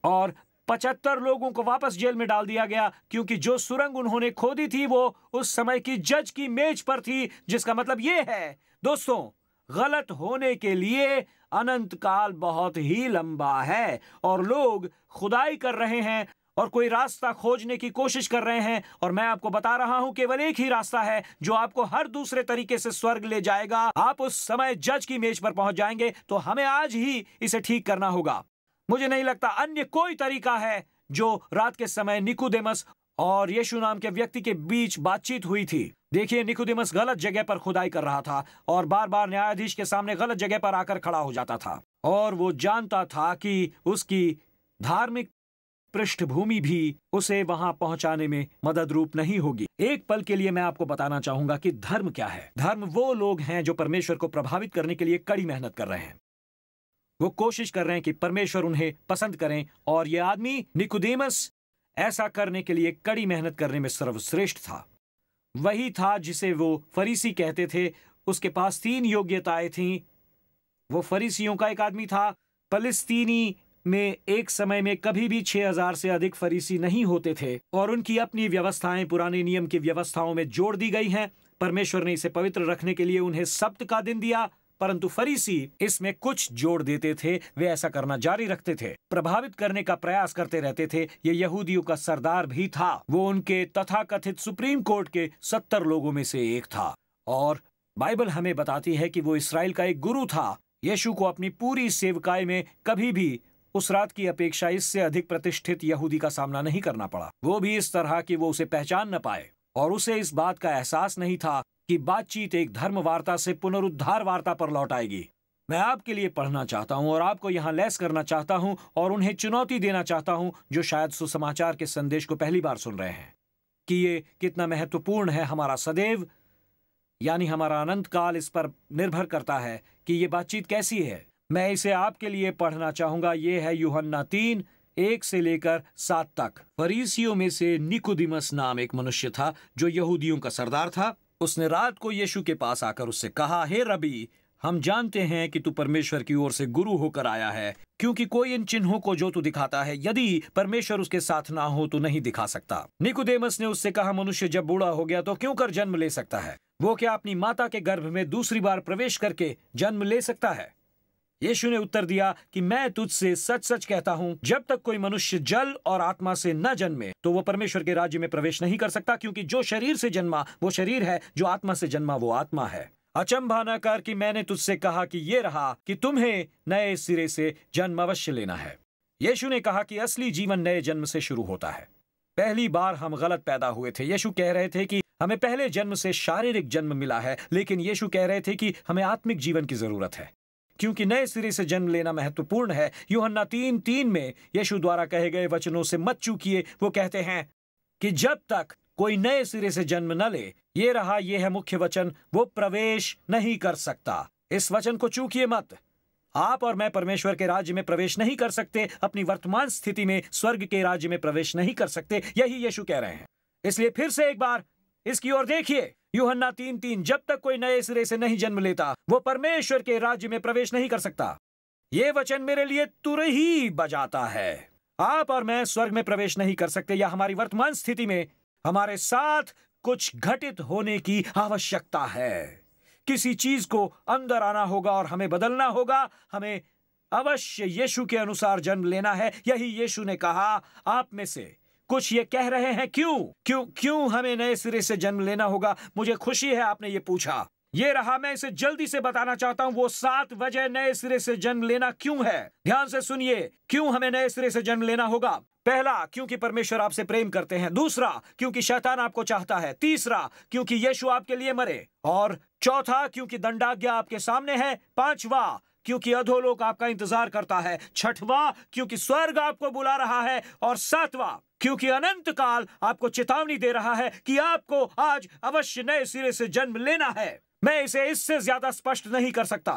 और 75 लोगों को वापस जेल में डाल दिया गया क्योंकि जो सुरंग उन्होंने खोदी थी वो उस समय की जज की मेज पर थी, जिसका मतलब ये है दोस्तों, गलत होने के लिए अनंत काल बहुत ही लंबा है और लोग खुदाई कर रहे हैं और कोई रास्ता खोजने की कोशिश कर रहे हैं और मैं आपको बता रहा हूं केवल एक ही रास्ता है जो आपको हर दूसरे तरीके से स्वर्ग ले जाएगा। आप उस समय जज की मेज पर पहुंच जाएंगे, तो हमें आज ही इसे ठीक करना होगा। मुझे नहीं लगता अन्य कोई तरीका है। जो रात के समय निकोदेमस और यीशु नाम के व्यक्ति के बीच बातचीत हुई थी। देखिए, निकोदेमस गलत जगह पर खुदाई कर रहा था और बार बार न्यायाधीश के सामने गलत जगह पर आकर खड़ा हो जाता था और वो जानता था कि उसकी धार्मिक पृष्ठभूमि भी उसे वहां पहुंचाने में मदद रूप नहीं होगी। एक पल के लिए मैं आपको बताना चाहूंगा कि धर्म क्या है। धर्म वो लोग हैं जो परमेश्वर को प्रभावित करने के लिए कड़ी मेहनत कर रहे हैं। वो कोशिश कर रहे हैं कि परमेश्वर उन्हें पसंद करें और ये आदमी निकोदेमस ऐसा करने के लिए कड़ी मेहनत करने में सर्वश्रेष्ठ था। वही था जिसे वो फरीसी कहते थे। उसके पास 3 योग्यताएं थीं। वो फरीसियों का एक आदमी था। फलिस्तीनी में एक समय में कभी भी 6000 से अधिक फरीसी नहीं होते थे और उनकी अपनी व्यवस्थाएं पुराने नियम की व्यवस्थाओं में जोड़ दी गई हैं। परमेश्वर ने इसे पवित्र रखने के लिए उन्हें सब्त का दिन दिया, परंतु फरीसी इसमें कुछ जोड़ देते थे। वे ऐसा करना जारी रखते थे, प्रभावित करने का प्रयास करते रहते थे। ये यहूदियों का सरदार भी था। वो उनके तथाकथित सुप्रीम कोर्ट के 70 लोगों में से एक था और बाइबल हमें बताती है कि वो इस्राएल का एक गुरु था। यीशु को अपनी पूरी सेवकाई में कभी भी उस रात की अपेक्षा इससे अधिक प्रतिष्ठित यहूदी का सामना नहीं करना पड़ा। वो भी इस तरह कि वो उसे पहचान न पाए और उसे इस बात का एहसास नहीं था कि बातचीत एक धर्म वार्ता से पुनरुद्धार वार्ता पर लौट आएगी। मैं आपके लिए पढ़ना चाहता हूं और आपको यहां लैस करना चाहता हूं और उन्हें चुनौती देना चाहता हूं जो शायद सुसमाचार के संदेश को पहली बार सुन रहे हैं कि ये कितना महत्वपूर्ण है। हमारा सदैव यानी हमारा अनंत काल इस पर निर्भर करता है कि ये बातचीत कैसी है। मैं इसे आपके लिए पढ़ना चाहूंगा। ये है यूहन्ना 3, 1 से लेकर 7 तक। फरीसियों में से निकोदेमस नाम एक मनुष्य था जो यहूदियों का सरदार था। उसने रात को यीशु के पास आकर उससे कहा, हे रबी, हम जानते हैं कि तू परमेश्वर की ओर से गुरु होकर आया है, क्योंकि कोई इन चिन्हों को जो तू दिखाता है यदि परमेश्वर उसके साथ ना हो तो नहीं दिखा सकता। निकोदेमस ने उससे कहा, मनुष्य जब बूढ़ा हो गया तो क्यों कर जन्म ले सकता है? वो क्या अपनी माता के गर्भ में दूसरी बार प्रवेश करके जन्म ले सकता है? यीशु ने उत्तर दिया कि मैं तुझसे सच सच कहता हूं, जब तक कोई मनुष्य जल और आत्मा से न जन्मे तो वो परमेश्वर के राज्य में प्रवेश नहीं कर सकता। क्योंकि जो शरीर से जन्मा वो शरीर है, जो आत्मा से जन्मा वो आत्मा है। अचंभा न कर कि मैंने तुझसे कहा कि ये रहा कि तुम्हें नए सिरे से जन्म अवश्य लेना है। यीशु ने कहा कि असली जीवन नए जन्म से शुरू होता है। पहली बार हम गलत पैदा हुए थे। यीशु कह रहे थे कि हमें पहले जन्म से शारीरिक जन्म मिला है, लेकिन यीशु कह रहे थे कि हमें आत्मिक जीवन की जरूरत है, क्योंकि नए सिरे से जन्म लेना महत्वपूर्ण है। यूहन्ना 3:3 में यीशु द्वारा कहे गए वचनों से मत चूकिए। वो कहते हैं कि जब तक कोई नए सिरे से जन्म न ले, ये रहा, ये है मुख्य वचन, वो प्रवेश नहीं कर सकता। इस वचन को चूकिए मत। आप और मैं परमेश्वर के राज्य में प्रवेश नहीं कर सकते, अपनी वर्तमान स्थिति में स्वर्ग के राज्य में प्रवेश नहीं कर सकते। यही यीशु कह रहे हैं। इसलिए फिर से एक बार इसकी ओर देखिए। यूहन्ना 3:3, जब तक कोई नए सिरे से नहीं जन्म लेता वो परमेश्वर के राज्य में प्रवेश नहीं कर सकता। ये वचन मेरे लिए तुरही बजाता है। आप और मैं स्वर्ग में प्रवेश नहीं कर सकते, या हमारी वर्तमान स्थिति में हमारे साथ कुछ घटित होने की आवश्यकता है। किसी चीज को अंदर आना होगा और हमें बदलना होगा। हमें अवश्य यीशु के अनुसार जन्म लेना है। यही यीशु ने कहा। आप में से कुछ ये कह रहे हैं, क्यों हमें नए सिरे से जन्म लेना होगा? मुझे खुशी है आपने ये पूछा। ये रहा, मैं इसे जल्दी से बताना चाहता हूं। वो 7 वजह नए सिरे से जन्म लेना क्यों है। ध्यान से सुनिए, क्यों हमें नए सिरे से जन्म लेना होगा। पहला, क्योंकि परमेश्वर आपसे प्रेम करते हैं। दूसरा, क्योंकि शैतान आपको चाहता है। तीसरा, क्योंकि यीशु आपके लिए मरे। और चौथा, क्योंकि दंडाज्ञा आपके सामने है। पांचवा, क्योंकि अधोलोक आपका इंतजार करता है। छठवां, क्योंकि स्वर्ग आपको बुला रहा है। और सातवां, क्योंकि अनंत काल आपको चेतावनी दे रहा है कि आपको आज अवश्य नए सिरे से जन्म लेना है। मैं इसे इससे ज्यादा स्पष्ट नहीं कर सकता।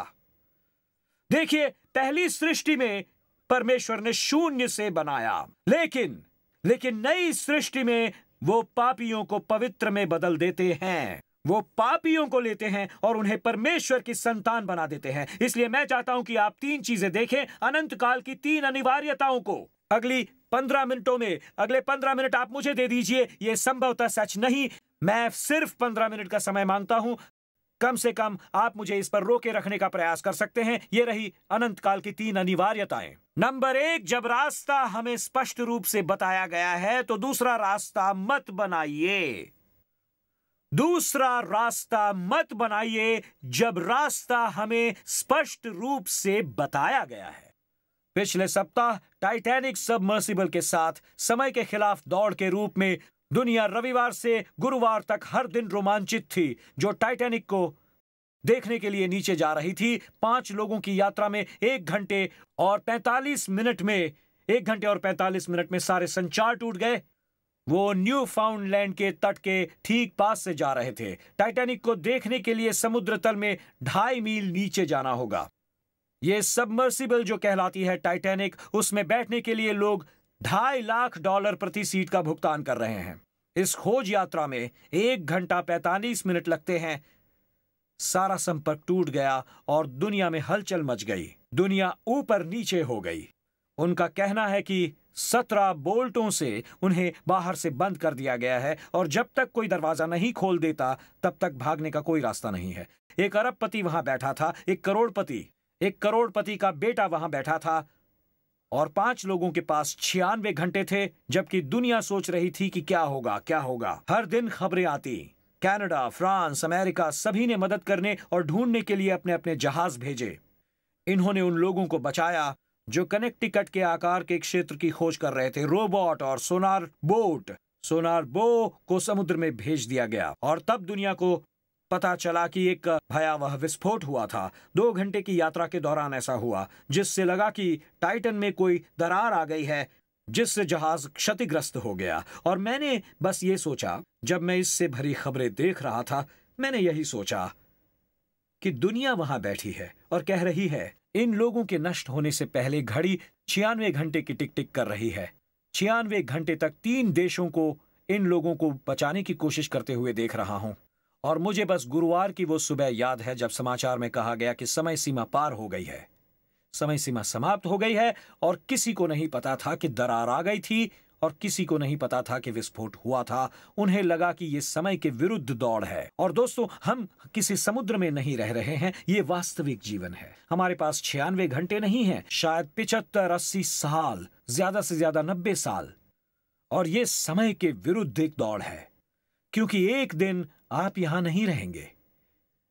देखिए, पहली सृष्टि में परमेश्वर ने शून्य से बनाया, लेकिन नई सृष्टि में वो पापियों को पवित्र में बदल देते हैं। वो पापियों को लेते हैं और उन्हें परमेश्वर की संतान बना देते हैं। इसलिए मैं चाहता हूं कि आप 3 चीजें देखें, अनंत काल की 3 अनिवार्यताओं को। अगले 15 मिनट आप मुझे दे दीजिए। यह संभवतः सच नहीं, मैं सिर्फ 15 मिनट का समय मांगता हूं। कम से कम आप मुझे इस पर रोके रखने का प्रयास कर सकते हैं। ये रही अनंत काल की 3 अनिवार्यताएं। नंबर 1, जब रास्ता हमें स्पष्ट रूप से बताया गया है तो दूसरा रास्ता मत बनाइए। दूसरा रास्ता मत बनाइए जब रास्ता हमें स्पष्ट रूप से बताया गया है। पिछले सप्ताह टाइटैनिक सबमर्सिबल के साथ समय के खिलाफ दौड़ के रूप में दुनिया रविवार से गुरुवार तक हर दिन रोमांचित थी। जो टाइटैनिक को देखने के लिए नीचे जा रही थी, 5 लोगों की यात्रा में 1 घंटे और 45 मिनट में सारे संचार टूट गए। वो न्यू फाउंडलैंड के तट के ठीक पास से जा रहे थे। टाइटैनिक को देखने के लिए समुद्र तल में 2.5 मील नीचे जाना होगा। ये सबमर्सिबल जो कहलाती है टाइटैनिक, उसमें बैठने के लिए लोग $2.5 लाख प्रति सीट का भुगतान कर रहे हैं। इस खोज यात्रा में 1 घंटा 45 मिनट लगते हैं। सारा संपर्क टूट गया और दुनिया में हलचल मच गई। दुनिया ऊपर नीचे हो गई। उनका कहना है कि 17 बोल्टों से उन्हें बाहर से बंद कर दिया गया है और जब तक कोई दरवाजा नहीं खोल देता तब तक भागने का कोई रास्ता नहीं है। एक अरबपति वहां बैठा था, एक करोड़पति का बेटा वहां बैठा था और 5 लोगों के पास 96 घंटे थे, जबकि दुनिया सोच रही थी कि क्या होगा। हर दिन खबरें आती। कनाडा, फ्रांस, अमेरिका सभी ने मदद करने और ढूंढने के लिए अपने अपने जहाज भेजे। इन्होंने उन लोगों को बचाया जो कनेक्टिकट के आकार के क्षेत्र की खोज कर रहे थे। रोबोट और सोनार बो को समुद्र में भेज दिया गया और तब दुनिया को पता चला कि एक भयावह विस्फोट हुआ था। 2 घंटे की यात्रा के दौरान ऐसा हुआ जिससे लगा कि टाइटन में कोई दरार आ गई है, जिससे जहाज क्षतिग्रस्त हो गया। और मैंने बस ये सोचा, जब मैं इससे भरी खबरें देख रहा था, मैंने यही सोचा कि दुनिया वहां बैठी है और कह रही है, इन लोगों के नष्ट होने से पहले घड़ी 96 घंटे की टिक टिक कर रही है। 96 घंटे तक 3 देशों को इन लोगों को बचाने की कोशिश करते हुए देख रहा हूं। और मुझे बस गुरुवार की वो सुबह याद है जब समाचार में कहा गया कि समय सीमा पार हो गई है, समय सीमा समाप्त हो गई है। और किसी को नहीं पता था कि दरार आ गई थी और किसी को नहीं पता था कि विस्फोट हुआ था। उन्हें लगा कि ये समय के विरुद्ध दौड़ है। और दोस्तों, हम किसी समुद्र में नहीं रह रहे हैं, ये वास्तविक जीवन है। हमारे पास 96 घंटे नहीं हैं, शायद 75-80 साल, ज्यादा से ज्यादा 90 साल। और ये समय के विरुद्ध एक दौड़ है, क्योंकि एक दिन आप यहां नहीं रहेंगे।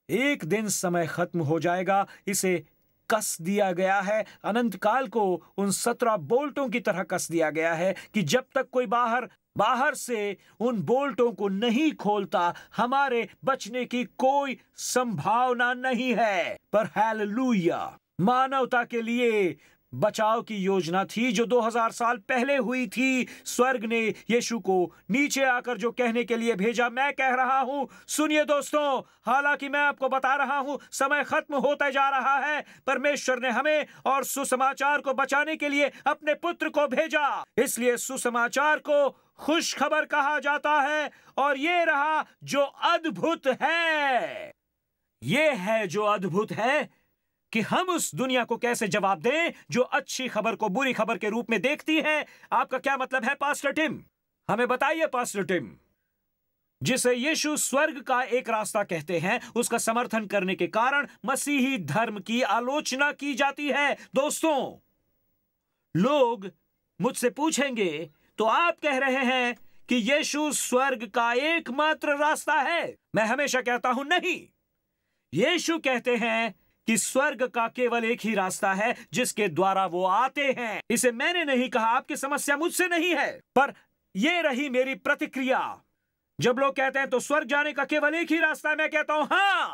एक दिन समय खत्म हो जाएगा। इसे कस दिया गया है, अनंत काल को उन 17 बोल्टों की तरह कस दिया गया है कि जब तक कोई बाहर से उन बोल्टों को नहीं खोलता, हमारे बचने की कोई संभावना नहीं है। पर हालेलुया, मानवता के लिए बचाव की योजना थी जो 2000 साल पहले हुई थी। स्वर्ग ने यीशु को नीचे आकर जो कहने के लिए भेजा, मैं कह रहा हूं, सुनिए दोस्तों, हालांकि मैं आपको बता रहा हूं समय खत्म होता जा रहा है, परमेश्वर ने हमें और सुसमाचार को बचाने के लिए अपने पुत्र को भेजा। इसलिए सुसमाचार को खुश खबर कहा जाता है। और ये रहा जो अद्भुत है, ये है जो अद्भुत है कि हम उस दुनिया को कैसे जवाब दें जो अच्छी खबर को बुरी खबर के रूप में देखती है। आपका क्या मतलब है पास्टर टिम? हमें बताइए पास्टर टिम। जिसे यीशु स्वर्ग का एक रास्ता कहते हैं, उसका समर्थन करने के कारण मसीही धर्म की आलोचना की जाती है। दोस्तों, लोग मुझसे पूछेंगे, तो आप कह रहे हैं कि यीशु स्वर्ग का एकमात्र रास्ता है? मैं हमेशा कहता हूं, नहीं, यीशु कहते हैं कि स्वर्ग का केवल एक ही रास्ता है जिसके द्वारा वो आते हैं। इसे मैंने नहीं कहा, आपकी समस्या मुझसे नहीं है, पर यह रही मेरी प्रतिक्रिया। जब लोग कहते हैं तो स्वर्ग जाने का केवल एक ही रास्ता है, मैं कहता हूं हां।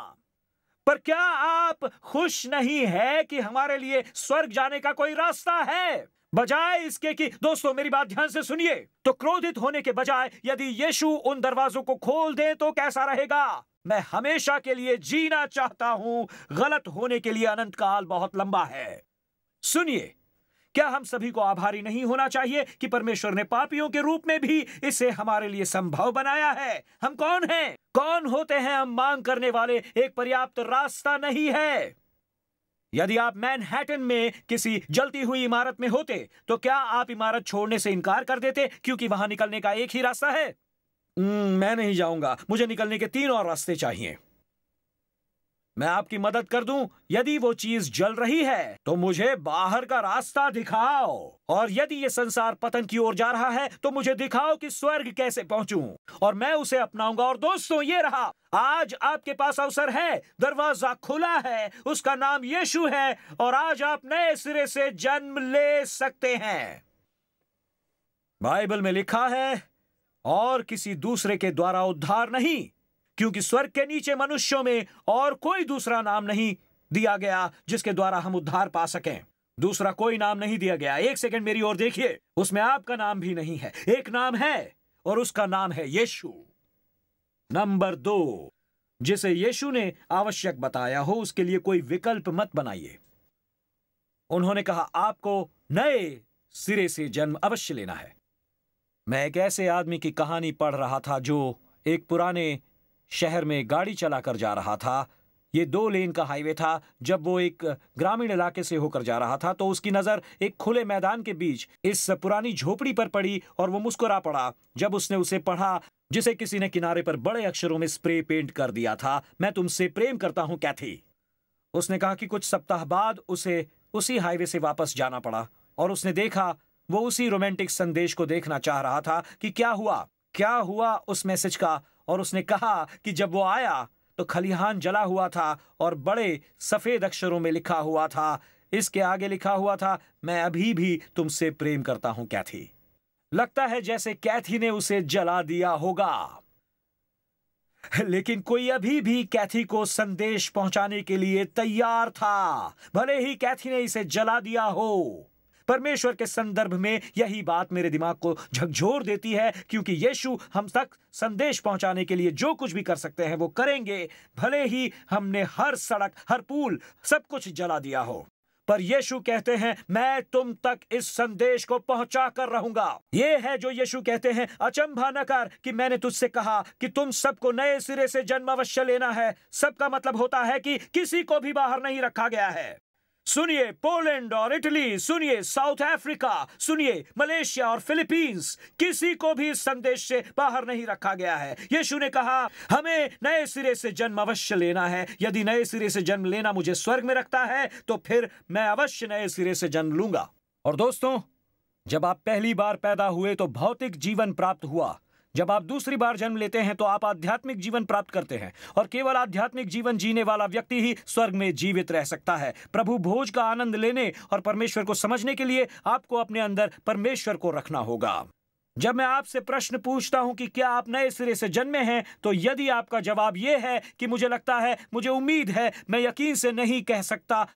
पर क्या आप खुश नहीं है कि हमारे लिए स्वर्ग जाने का कोई रास्ता है? बजाय इसके कि, दोस्तों मेरी बात ध्यान से सुनिए, तो क्रोधित होने के बजाय यदि यीशु उन दरवाजों को खोल दे तो कैसा रहेगा? मैं हमेशा के लिए जीना चाहता हूं। गलत होने के लिए अनंत काल बहुत लंबा है। सुनिए, क्या हम सभी को आभारी नहीं होना चाहिए कि परमेश्वर ने पापियों के रूप में भी इसे हमारे लिए संभव बनाया है? हम कौन हैं? कौन होते हैं हम मांग करने वाले? एक पर्याप्त रास्ता नहीं है। यदि आप मैनहट्टन में किसी जलती हुई इमारत में होते तो क्या आप इमारत छोड़ने से इनकार कर देते क्योंकि वहां निकलने का एक ही रास्ता है? मैं नहीं जाऊंगा, मुझे निकलने के 3 और रास्ते चाहिए। मैं आपकी मदद कर दूं। यदि वो चीज जल रही है तो मुझे बाहर का रास्ता दिखाओ, और यदि ये संसार पतन की ओर जा रहा है तो मुझे दिखाओ कि स्वर्ग कैसे पहुंचूं, और मैं उसे अपनाऊंगा। और दोस्तों, ये रहा, आज आपके पास अवसर है, दरवाजा खुला है, उसका नाम यीशु है, और आज आप नए सिरे से जन्म ले सकते हैं। बाइबल में लिखा है, और किसी दूसरे के द्वारा उद्धार नहीं, क्योंकि स्वर्ग के नीचे मनुष्यों में और कोई दूसरा नाम नहीं दिया गया जिसके द्वारा हम उद्धार पा सकें। दूसरा कोई नाम नहीं दिया गया। एक सेकंड मेरी ओर देखिए, उसमें आपका नाम भी नहीं है। एक नाम है और उसका नाम है यीशु। नंबर 2, जिसे यीशु ने आवश्यक बताया हो उसके लिए कोई विकल्प मत बनाइए। उन्होंने कहा आपको नए सिरे से जन्म अवश्य लेना है। मैं एक ऐसे आदमी की कहानी पढ़ रहा था जो एक पुराने शहर में गाड़ी चलाकर जा रहा था। ये 2 लेन का हाईवे था। जब वो एक ग्रामीण इलाके से होकर जा रहा था तो उसकी नजर एक खुले मैदान के बीच इस पुरानी झोपड़ी पर पड़ी और वो मुस्कुरा पड़ा जब उसने उसे पढ़ा, जिसे किसी ने किनारे पर बड़े अक्षरों में स्प्रे पेंट कर दिया था, मैं तुमसे प्रेम करता हूं कैथी। उसने कहा कि कुछ सप्ताह बाद उसे उसी हाईवे से वापस जाना पड़ा और उसने देखा, वो उसी रोमांटिक संदेश को देखना चाह रहा था कि क्या हुआ उस मैसेज का। और उसने कहा कि जब वो आया तो खलिहान जला हुआ था और बड़े सफेद अक्षरों में लिखा हुआ था, इसके आगे लिखा हुआ था, मैं अभी भी तुमसे प्रेम करता हूं कैथी। लगता है जैसे कैथी ने उसे जला दिया होगा, लेकिन कोई अभी भी कैथी को संदेश पहुंचाने के लिए तैयार था, भले ही कैथी ने इसे जला दिया हो। परमेश्वर के संदर्भ में यही बात मेरे दिमाग को झकझोर देती है, क्योंकि यीशु हम तक संदेश पहुंचाने के लिए जो कुछ भी कर सकते हैं वो करेंगे, भले ही हमने हर सड़क, हर पुल, सब कुछ जला दिया हो। पर यीशु कहते हैं मैं तुम तक इस संदेश को पहुंचा कर रहूंगा। यह है जो यीशु कहते हैं, अचंभा न कर कि मैंने तुझसे कहा कि तुम सबको नए सिरे से जन्म अवश्य लेना है। सबका मतलब होता है कि किसी को भी बाहर नहीं रखा गया है। सुनिए, पोलैंड और इटली, सुनिए साउथ अफ्रीका, सुनिए मलेशिया और फिलीपींस, किसी को भी इस संदेश से बाहर नहीं रखा गया है। यीशु ने कहा हमें नए सिरे से जन्म अवश्य लेना है। यदि नए सिरे से जन्म लेना मुझे स्वर्ग में रखता है तो फिर मैं अवश्य नए सिरे से जन्म लूंगा। और दोस्तों, जब आप पहली बार पैदा हुए तो भौतिक जीवन प्राप्त हुआ। जब आप दूसरी बार जन्म लेते हैं तो आप आध्यात्मिक जीवन प्राप्त करते हैं, और केवल आध्यात्मिक जीवन जीने वाला व्यक्ति ही स्वर्ग में जीवित रह सकता है। प्रभु भोज का आनंद लेने और परमेश्वर को समझने के लिए आपको अपने अंदर परमेश्वर को रखना होगा। जब मैं आपसे प्रश्न पूछता हूं कि क्या आप नए सिरे से जन्मे हैं, तो यदि आपका जवाब यह है कि मुझे लगता है, मुझे उम्मीद है, मैं यकीन से नहीं कह सकता,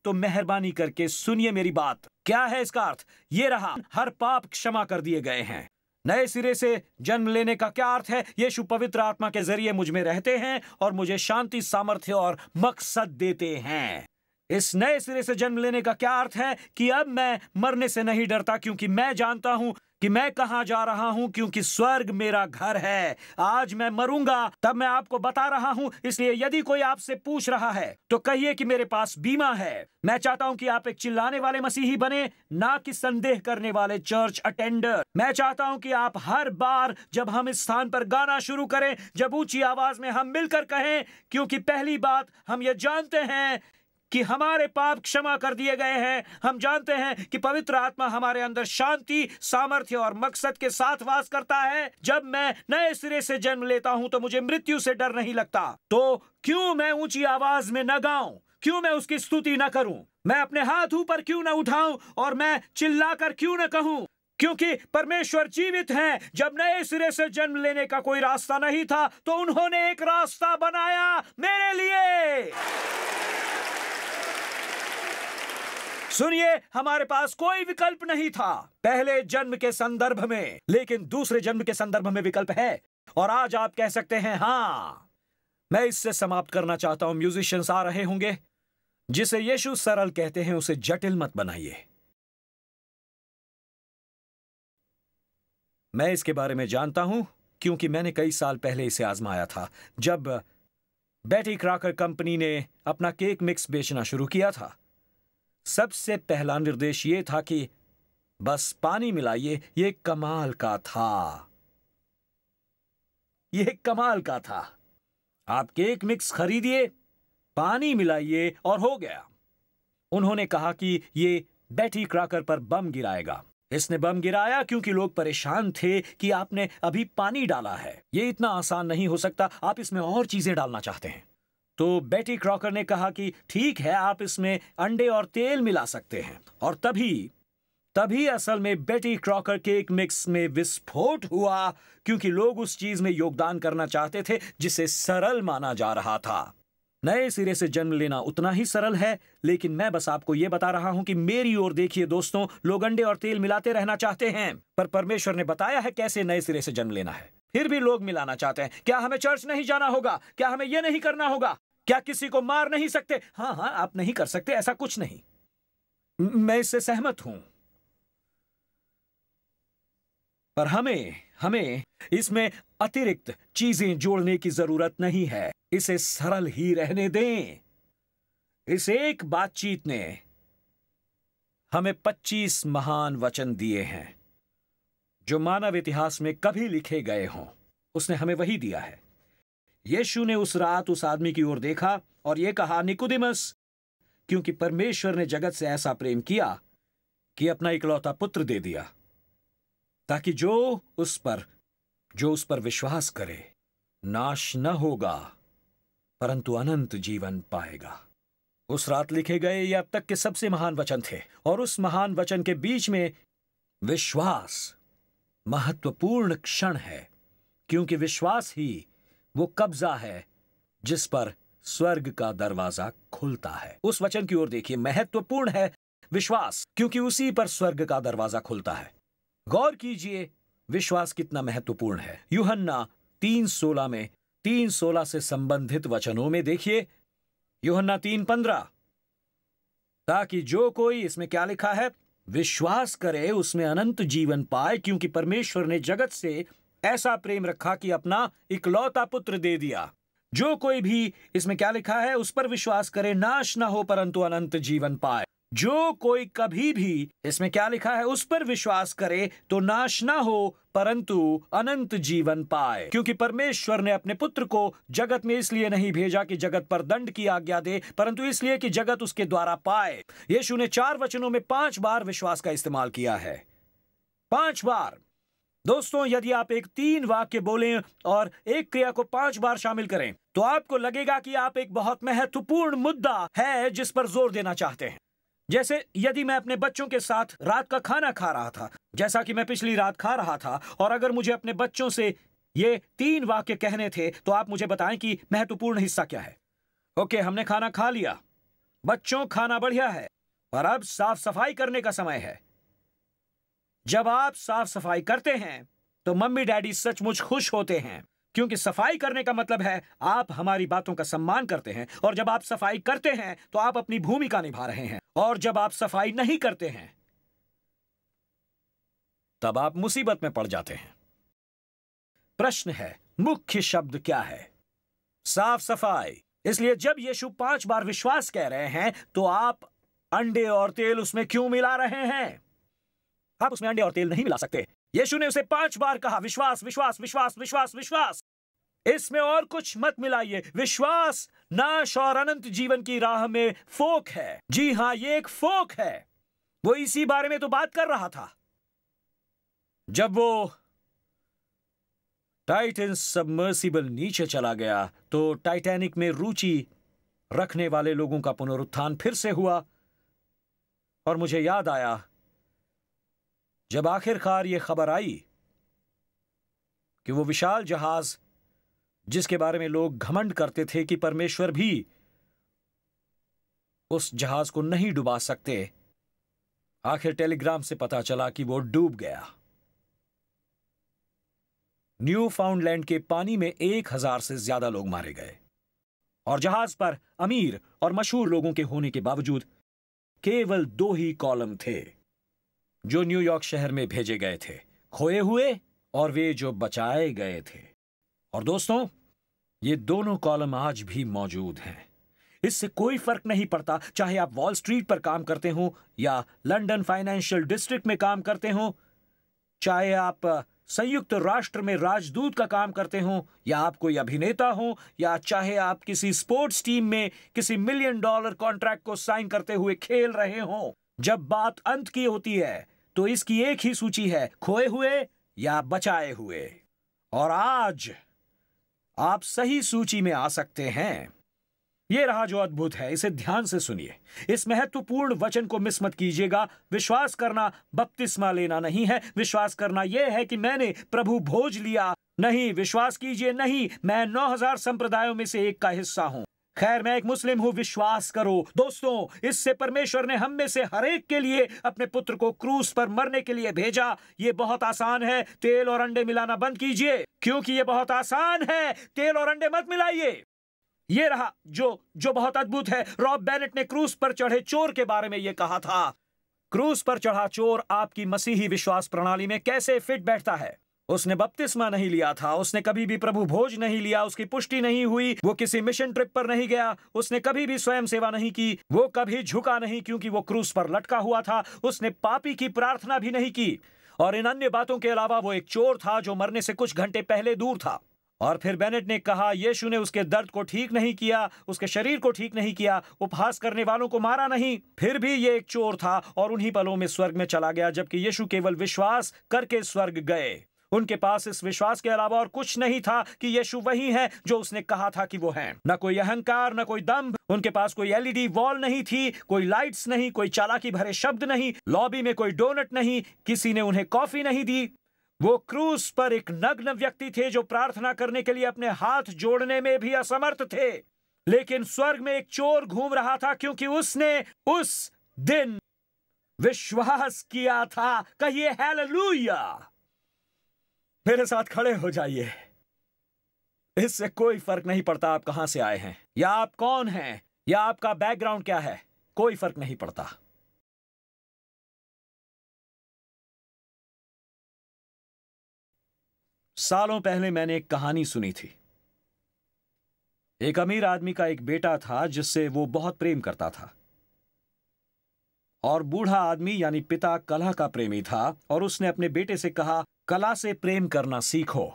तो मेहरबानी करके सुनिए मेरी बात। क्या है इसका अर्थ? ये रहा, हर पाप क्षमा कर दिए गए हैं। नए सिरे से जन्म लेने का क्या अर्थ है? यीशु पवित्र आत्मा के जरिए मुझ में रहते हैं और मुझे शांति, सामर्थ्य और मकसद देते हैं। इस नए सिरे से जन्म लेने का क्या अर्थ है? कि अब मैं मरने से नहीं डरता, क्योंकि मैं जानता हूं कि मैं कहां जा रहा हूं, क्योंकि स्वर्ग मेरा घर है। आज मैं मरूंगा तब मैं आपको बता रहा हूं, इसलिए यदि कोई आपसे पूछ रहा है तो कहिए कि मेरे पास बीमा है। मैं चाहता हूं कि आप एक चिल्लाने वाले मसीही बने, ना कि संदेह करने वाले चर्च अटेंडर। मैं चाहता हूं कि आप हर बार जब हम इस स्थान पर गाना शुरू करें, जब ऊंची आवाज में हम मिलकर कहें, क्योंकि पहली बात हम ये जानते हैं कि हमारे पाप क्षमा कर दिए गए हैं। हम जानते हैं कि पवित्र आत्मा हमारे अंदर शांति, सामर्थ्य और मकसद के साथ वास करता है। जब मैं नए सिरे से जन्म लेता हूं तो मुझे मृत्यु से डर नहीं लगता। तो क्यों मैं ऊंची आवाज में न गाऊं? क्यों मैं उसकी स्तुति न करूं? मैं अपने हाथ ऊपर क्यों न उठाऊं और मैं चिल्लाकर क्यों न कहूं? क्योंकि परमेश्वर जीवित हैं। जब नए सिरे से जन्म लेने का कोई रास्ता नहीं था तो उन्होंने एक रास्ता बनाया मेरे लिए। सुनिए, हमारे पास कोई विकल्प नहीं था पहले जन्म के संदर्भ में, लेकिन दूसरे जन्म के संदर्भ में विकल्प है। और आज आप कह सकते हैं हाँ। मैं इससे समाप्त करना चाहता हूं। म्यूजिशियंस आ रहे होंगे। जिसे यीशु सरल कहते हैं उसे जटिल मत बनाइए। मैं इसके बारे में जानता हूं क्योंकि मैंने कई साल पहले इसे आजमाया था। जब बेटी क्रॉकर कंपनी ने अपना केक मिक्स बेचना शुरू किया था, सबसे पहला निर्देश यह था कि बस पानी मिलाइए। यह कमाल का था। यह कमाल का था। आप केक मिक्स खरीदिए, पानी मिलाइए और हो गया। उन्होंने कहा कि यह बेटी क्रॉकर पर बम गिराएगा। इसने बम गिराया क्योंकि लोग परेशान थे कि आपने अभी पानी डाला है। यह इतना आसान नहीं हो सकता, आप इसमें और चीजें डालना चाहते हैं। तो बेटी क्रॉकर ने कहा कि ठीक है, आप इसमें अंडे और तेल मिला सकते हैं। और तभी असल में बेटी क्रॉकर केक मिक्स में विस्फोट हुआ, क्योंकि लोग उस चीज में योगदान करना चाहते थे जिसे सरल माना जा रहा था। नए सिरे से जन्म लेना उतना ही सरल है, लेकिन मैं बस आपको यह बता रहा हूं कि मेरी ओर देखिए दोस्तों, लोग अंडे और तेल मिलाते रहना चाहते हैं, पर परमेश्वर ने बताया है कैसे नए सिरे से जन्म लेना है। फिर भी लोग मिलाना चाहते हैं। क्या हमें चर्च नहीं जाना होगा? क्या हमें यह नहीं करना होगा? क्या किसी को मार नहीं सकते? हाँ, आप नहीं कर सकते, ऐसा कुछ नहीं। मैं इससे सहमत हूं, पर हमें इसमें अतिरिक्त चीजें जोड़ने की जरूरत नहीं है। इसे सरल ही रहने दें। इस एक बातचीत ने हमें 25 महान वचन दिए हैं जो मानव इतिहास में कभी लिखे गए हों। उसने हमें वही दिया है। यीशु ने उस रात उस आदमी की ओर देखा और यह कहा, निकोदेमस, क्योंकि परमेश्वर ने जगत से ऐसा प्रेम किया कि अपना इकलौता पुत्र दे दिया, ताकि जो उस पर विश्वास करे नाश न होगा परंतु अनंत जीवन पाएगा। उस रात लिखे गए ये अब तक के सबसे महान वचन थे, और उस महान वचन के बीच में विश्वास महत्वपूर्ण क्षण है, क्योंकि विश्वास ही वो कब्जा है जिस पर स्वर्ग का दरवाजा खुलता है। उस वचन की ओर देखिए, महत्वपूर्ण है विश्वास, क्योंकि उसी पर स्वर्ग का दरवाजा खुलता है। गौर कीजिए विश्वास कितना महत्वपूर्ण है। यूहन्ना 3:16 में 3:16 से संबंधित वचनों में देखिए, यूहन्ना 3:15, ताकि जो कोई, इसमें क्या लिखा है, विश्वास करे उसमें अनंत जीवन पाए, क्योंकि परमेश्वर ने जगत से ऐसा प्रेम रखा कि अपना इकलौता पुत्र दे दिया। जो कोई भी, इसमें क्या लिखा है, उस पर विश्वास करे नाश ना हो परंतु अनंत जीवन पाए। जो कोई कभी भी, इसमें क्या लिखा है, उस पर विश्वास करे तो नाश ना हो परंतु अनंत जीवन पाए। क्योंकि परमेश्वर ने अपने पुत्र को जगत में इसलिए नहीं भेजा कि जगत पर दंड की आज्ञा दे, परंतु इसलिए कि जगत उसके द्वारा पाए। यीशु ने 4 वचनों में 5 बार विश्वास का इस्तेमाल किया है। 5 बार। दोस्तों, यदि आप एक 3 वाक्य बोलें और एक क्रिया को 5 बार शामिल करें तो आपको लगेगा कि आप एक बहुत महत्वपूर्ण मुद्दा है जिस पर जोर देना चाहते हैं। जैसे यदि मैं अपने बच्चों के साथ रात का खाना खा रहा था, जैसा कि मैं पिछली रात खा रहा था, और अगर मुझे अपने बच्चों से ये 3 वाक्य कहने थे तो आप मुझे बताएं कि महत्वपूर्ण हिस्सा क्या है। ओके, हमने खाना खा लिया, बच्चों खाना बढ़िया है, पर अब साफ सफाई करने का समय है। जब आप साफ सफाई करते हैं तो मम्मी डैडी सचमुच खुश होते हैं, क्योंकि सफाई करने का मतलब है आप हमारी बातों का सम्मान करते हैं। और जब आप सफाई करते हैं तो आप अपनी भूमिका निभा रहे हैं, और जब आप सफाई नहीं करते हैं तब आप मुसीबत में पड़ जाते हैं। प्रश्न है, मुख्य शब्द क्या है? साफ सफाई। इसलिए जब यीशु 5 बार विश्वास कह रहे हैं तो आप अंडे और तेल उसमें क्यों मिला रहे हैं? आप उसमें अंडे और तेल नहीं मिला सकते। यीशु ने उसे 5 बार कहा, विश्वास, विश्वास, विश्वास, विश्वास, विश्वास। इसमें और कुछ मत मिलाइए। विश्वास नाश और अनंत जीवन की राह में फोक है। जी हां, ये एक फोक है। वो इसी बारे में तो बात कर रहा था। जब वो टाइटन सबमर्सिबल नीचे चला गया तो टाइटैनिक में रुचि रखने वाले लोगों का पुनरुत्थान फिर से हुआ, और मुझे याद आया जब आखिरकार यह खबर आई कि वो विशाल जहाज जिसके बारे में लोग घमंड करते थे कि परमेश्वर भी उस जहाज को नहीं डुबा सकते, आखिर टेलीग्राम से पता चला कि वो डूब गया। न्यू फाउंडलैंड के पानी में 1000 से ज्यादा लोग मारे गए, और जहाज पर अमीर और मशहूर लोगों के होने के बावजूद केवल 2 ही कॉलम थे जो न्यूयॉर्क शहर में भेजे गए थे, खोए हुए और वे जो बचाए गए थे। और दोस्तों, ये दोनों कॉलम आज भी मौजूद हैं। इससे कोई फर्क नहीं पड़ता चाहे आप वॉल स्ट्रीट पर काम करते हो या लंदन फाइनेंशियल डिस्ट्रिक्ट में काम करते हो, चाहे आप संयुक्त राष्ट्र में राजदूत का काम करते हो, या आप कोई अभिनेता हो, या चाहे आप किसी स्पोर्ट्स टीम में किसी $1 मिलियन कॉन्ट्रैक्ट को साइन करते हुए खेल रहे हो। जब बात अंत की होती है तो इसकी एक ही सूची है, खोए हुए या बचाए हुए। और आज आप सही सूची में आ सकते हैं। यह रहा जो अद्भुत है, इसे ध्यान से सुनिए। इस महत्वपूर्ण वचन को मिस मत कीजिएगा। विश्वास करना बपतिस्मा लेना नहीं है। विश्वास करना यह है कि मैंने प्रभु भोज लिया नहीं। विश्वास कीजिए, नहीं, मैं 9000 संप्रदायों में से एक का हिस्सा हूं। खैर, मैं एक मुस्लिम हूं। विश्वास करो दोस्तों, इससे परमेश्वर ने हम में से हर एक के लिए अपने पुत्र को क्रूस पर मरने के लिए भेजा। ये बहुत आसान है। तेल और अंडे मिलाना बंद कीजिए, क्योंकि ये बहुत आसान है। तेल और अंडे मत मिलाइए। ये रहा जो बहुत अद्भुत है। रॉब बेनेट ने क्रूस पर चढ़े चोर के बारे में यह कहा था। क्रूस पर चढ़ा चोर आपकी मसीही विश्वास प्रणाली में कैसे फिट बैठता है? उसने बपतिस्मा नहीं लिया था, उसने कभी भी प्रभु भोज नहीं लिया, उसकी पुष्टि नहीं हुई, वो किसी मिशन ट्रिप पर नहीं गया, उसने कभी भी स्वयं सेवा नहीं की, वो कभी झुका नहीं क्योंकि वो क्रूस पर लटका हुआ था, उसने पापी की प्रार्थना भी नहीं की, और इन अन्य बातों के अलावा वो एक चोर था जो मरने से कुछ घंटे पहले दूर था। और फिर बेनेट ने कहा, यीशु ने उसके दर्द को ठीक नहीं किया, उसके शरीर को ठीक नहीं किया, उपहास करने वालों को मारा नहीं। फिर भी ये एक चोर था और उन्हीं पलों में स्वर्ग में चला गया, जबकि यीशु केवल विश्वास करके स्वर्ग गए। उनके पास इस विश्वास के अलावा और कुछ नहीं था कि यीशु वही है जो उसने कहा था कि वो है। न कोई अहंकार, न कोई दंभ। उनके पास कोई एलईडी वॉल नहीं थी, कोई लाइट्स नहीं, कोई चालाकी भरे शब्द नहीं, लॉबी में कोई डोनट नहीं, किसी ने उन्हें कॉफी नहीं दी। वो क्रूस पर एक नग्न व्यक्ति थे जो प्रार्थना करने के लिए अपने हाथ जोड़ने में भी असमर्थ थे। लेकिन स्वर्ग में एक चोर घूम रहा था क्योंकि उसने उस दिन विश्वास किया था। कहिए हालेलुया। मेरे साथ खड़े हो जाइए। इससे कोई फर्क नहीं पड़ता आप कहां से आए हैं, या आप कौन हैं, या आपका बैकग्राउंड क्या है, कोई फर्क नहीं पड़ता। सालों पहले मैंने एक कहानी सुनी थी। एक अमीर आदमी का एक बेटा था जिससे वो बहुत प्रेम करता था, और बूढ़ा आदमी यानी पिता कला का प्रेमी था, और उसने अपने बेटे से कहा, कला से प्रेम करना सीखो।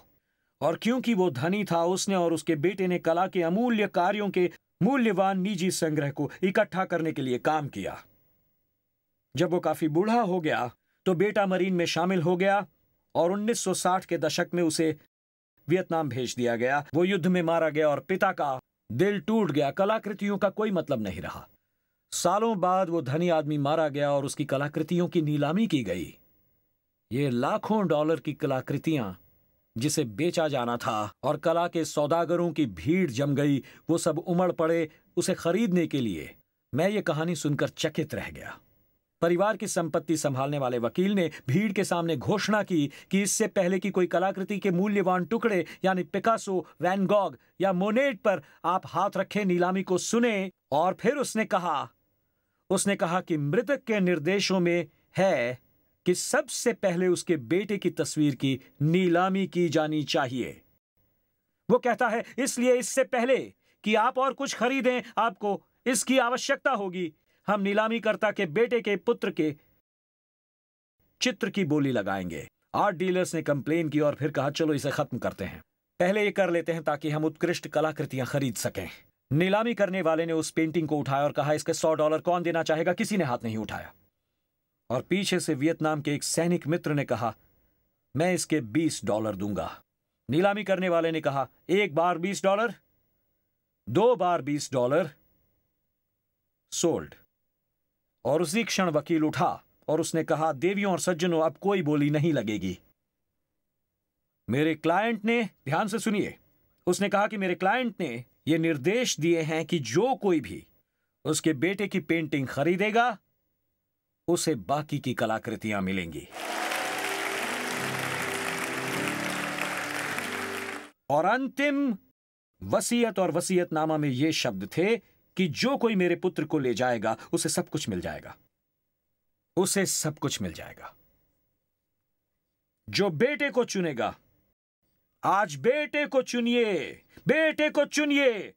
और क्योंकि वो धनी था, उसने और उसके बेटे ने कला के अमूल्य कार्यों के मूल्यवान निजी संग्रह को इकट्ठा करने के लिए काम किया। जब वो काफी बूढ़ा हो गया तो बेटा मरीन में शामिल हो गया, और 1960 के दशक में उसे वियतनाम भेज दिया गया। वो युद्ध में मारा गया और पिता का दिल टूट गया। कलाकृतियों का कोई मतलब नहीं रहा। सालों बाद वो धनी आदमी मारा गया और उसकी कलाकृतियों की नीलामी की गई। ये लाखों डॉलर की कलाकृतियां जिसे बेचा जाना था, और कला के सौदागरों की भीड़ जम गई। वो सब उमड़ पड़े उसे खरीदने के लिए। मैं ये कहानी सुनकर चकित रह गया। परिवार की संपत्ति संभालने वाले वकील ने भीड़ के सामने घोषणा की कि इससे पहले कि कोई कलाकृति के मूल्यवान टुकड़े यानी पिकासो, वैन गॉग या मोनेट पर आप हाथ रखें, नीलामी को सुने। और फिर उसने कहा कि मृतक के निर्देशों में है कि सबसे पहले उसके बेटे की तस्वीर की नीलामी की जानी चाहिए। वो कहता है, इसलिए इससे पहले कि आप और कुछ खरीदें, आपको इसकी आवश्यकता होगी। हम नीलामीकर्ता के बेटे के पुत्र के चित्र की बोली लगाएंगे। आर्ट डीलर्स ने कंप्लेन की और फिर कहा, चलो इसे खत्म करते हैं। पहले ये कर लेते हैं ताकि हम उत्कृष्ट कलाकृतियां खरीद सकें। नीलामी करने वाले ने उस पेंटिंग को उठाया और कहा, इसके $100 कौन देना चाहेगा? किसी ने हाथ नहीं उठाया। और पीछे से वियतनाम के एक सैनिक मित्र ने कहा, मैं इसके $20 दूंगा। नीलामी करने वाले ने कहा, एक बार $20, 2 बार $20, सोल्ड। और उसी क्षण वकील उठा और उसने कहा, देवियों और सज्जनों, अब कोई बोली नहीं लगेगी। मेरे क्लाइंट ने, ध्यान से सुनिए, उसने कहा कि मेरे क्लाइंट ने यह निर्देश दिए हैं कि जो कोई भी उसके बेटे की पेंटिंग खरीदेगा उसे बाकी की कलाकृतियां मिलेंगी। और अंतिम वसीयत और वसीयतनामा में ये शब्द थे कि जो कोई मेरे पुत्र को ले जाएगा उसे सब कुछ मिल जाएगा, उसे सब कुछ मिल जाएगा। जो बेटे को चुनेगा, आज बेटे को चुनिए, बेटे को चुनिए।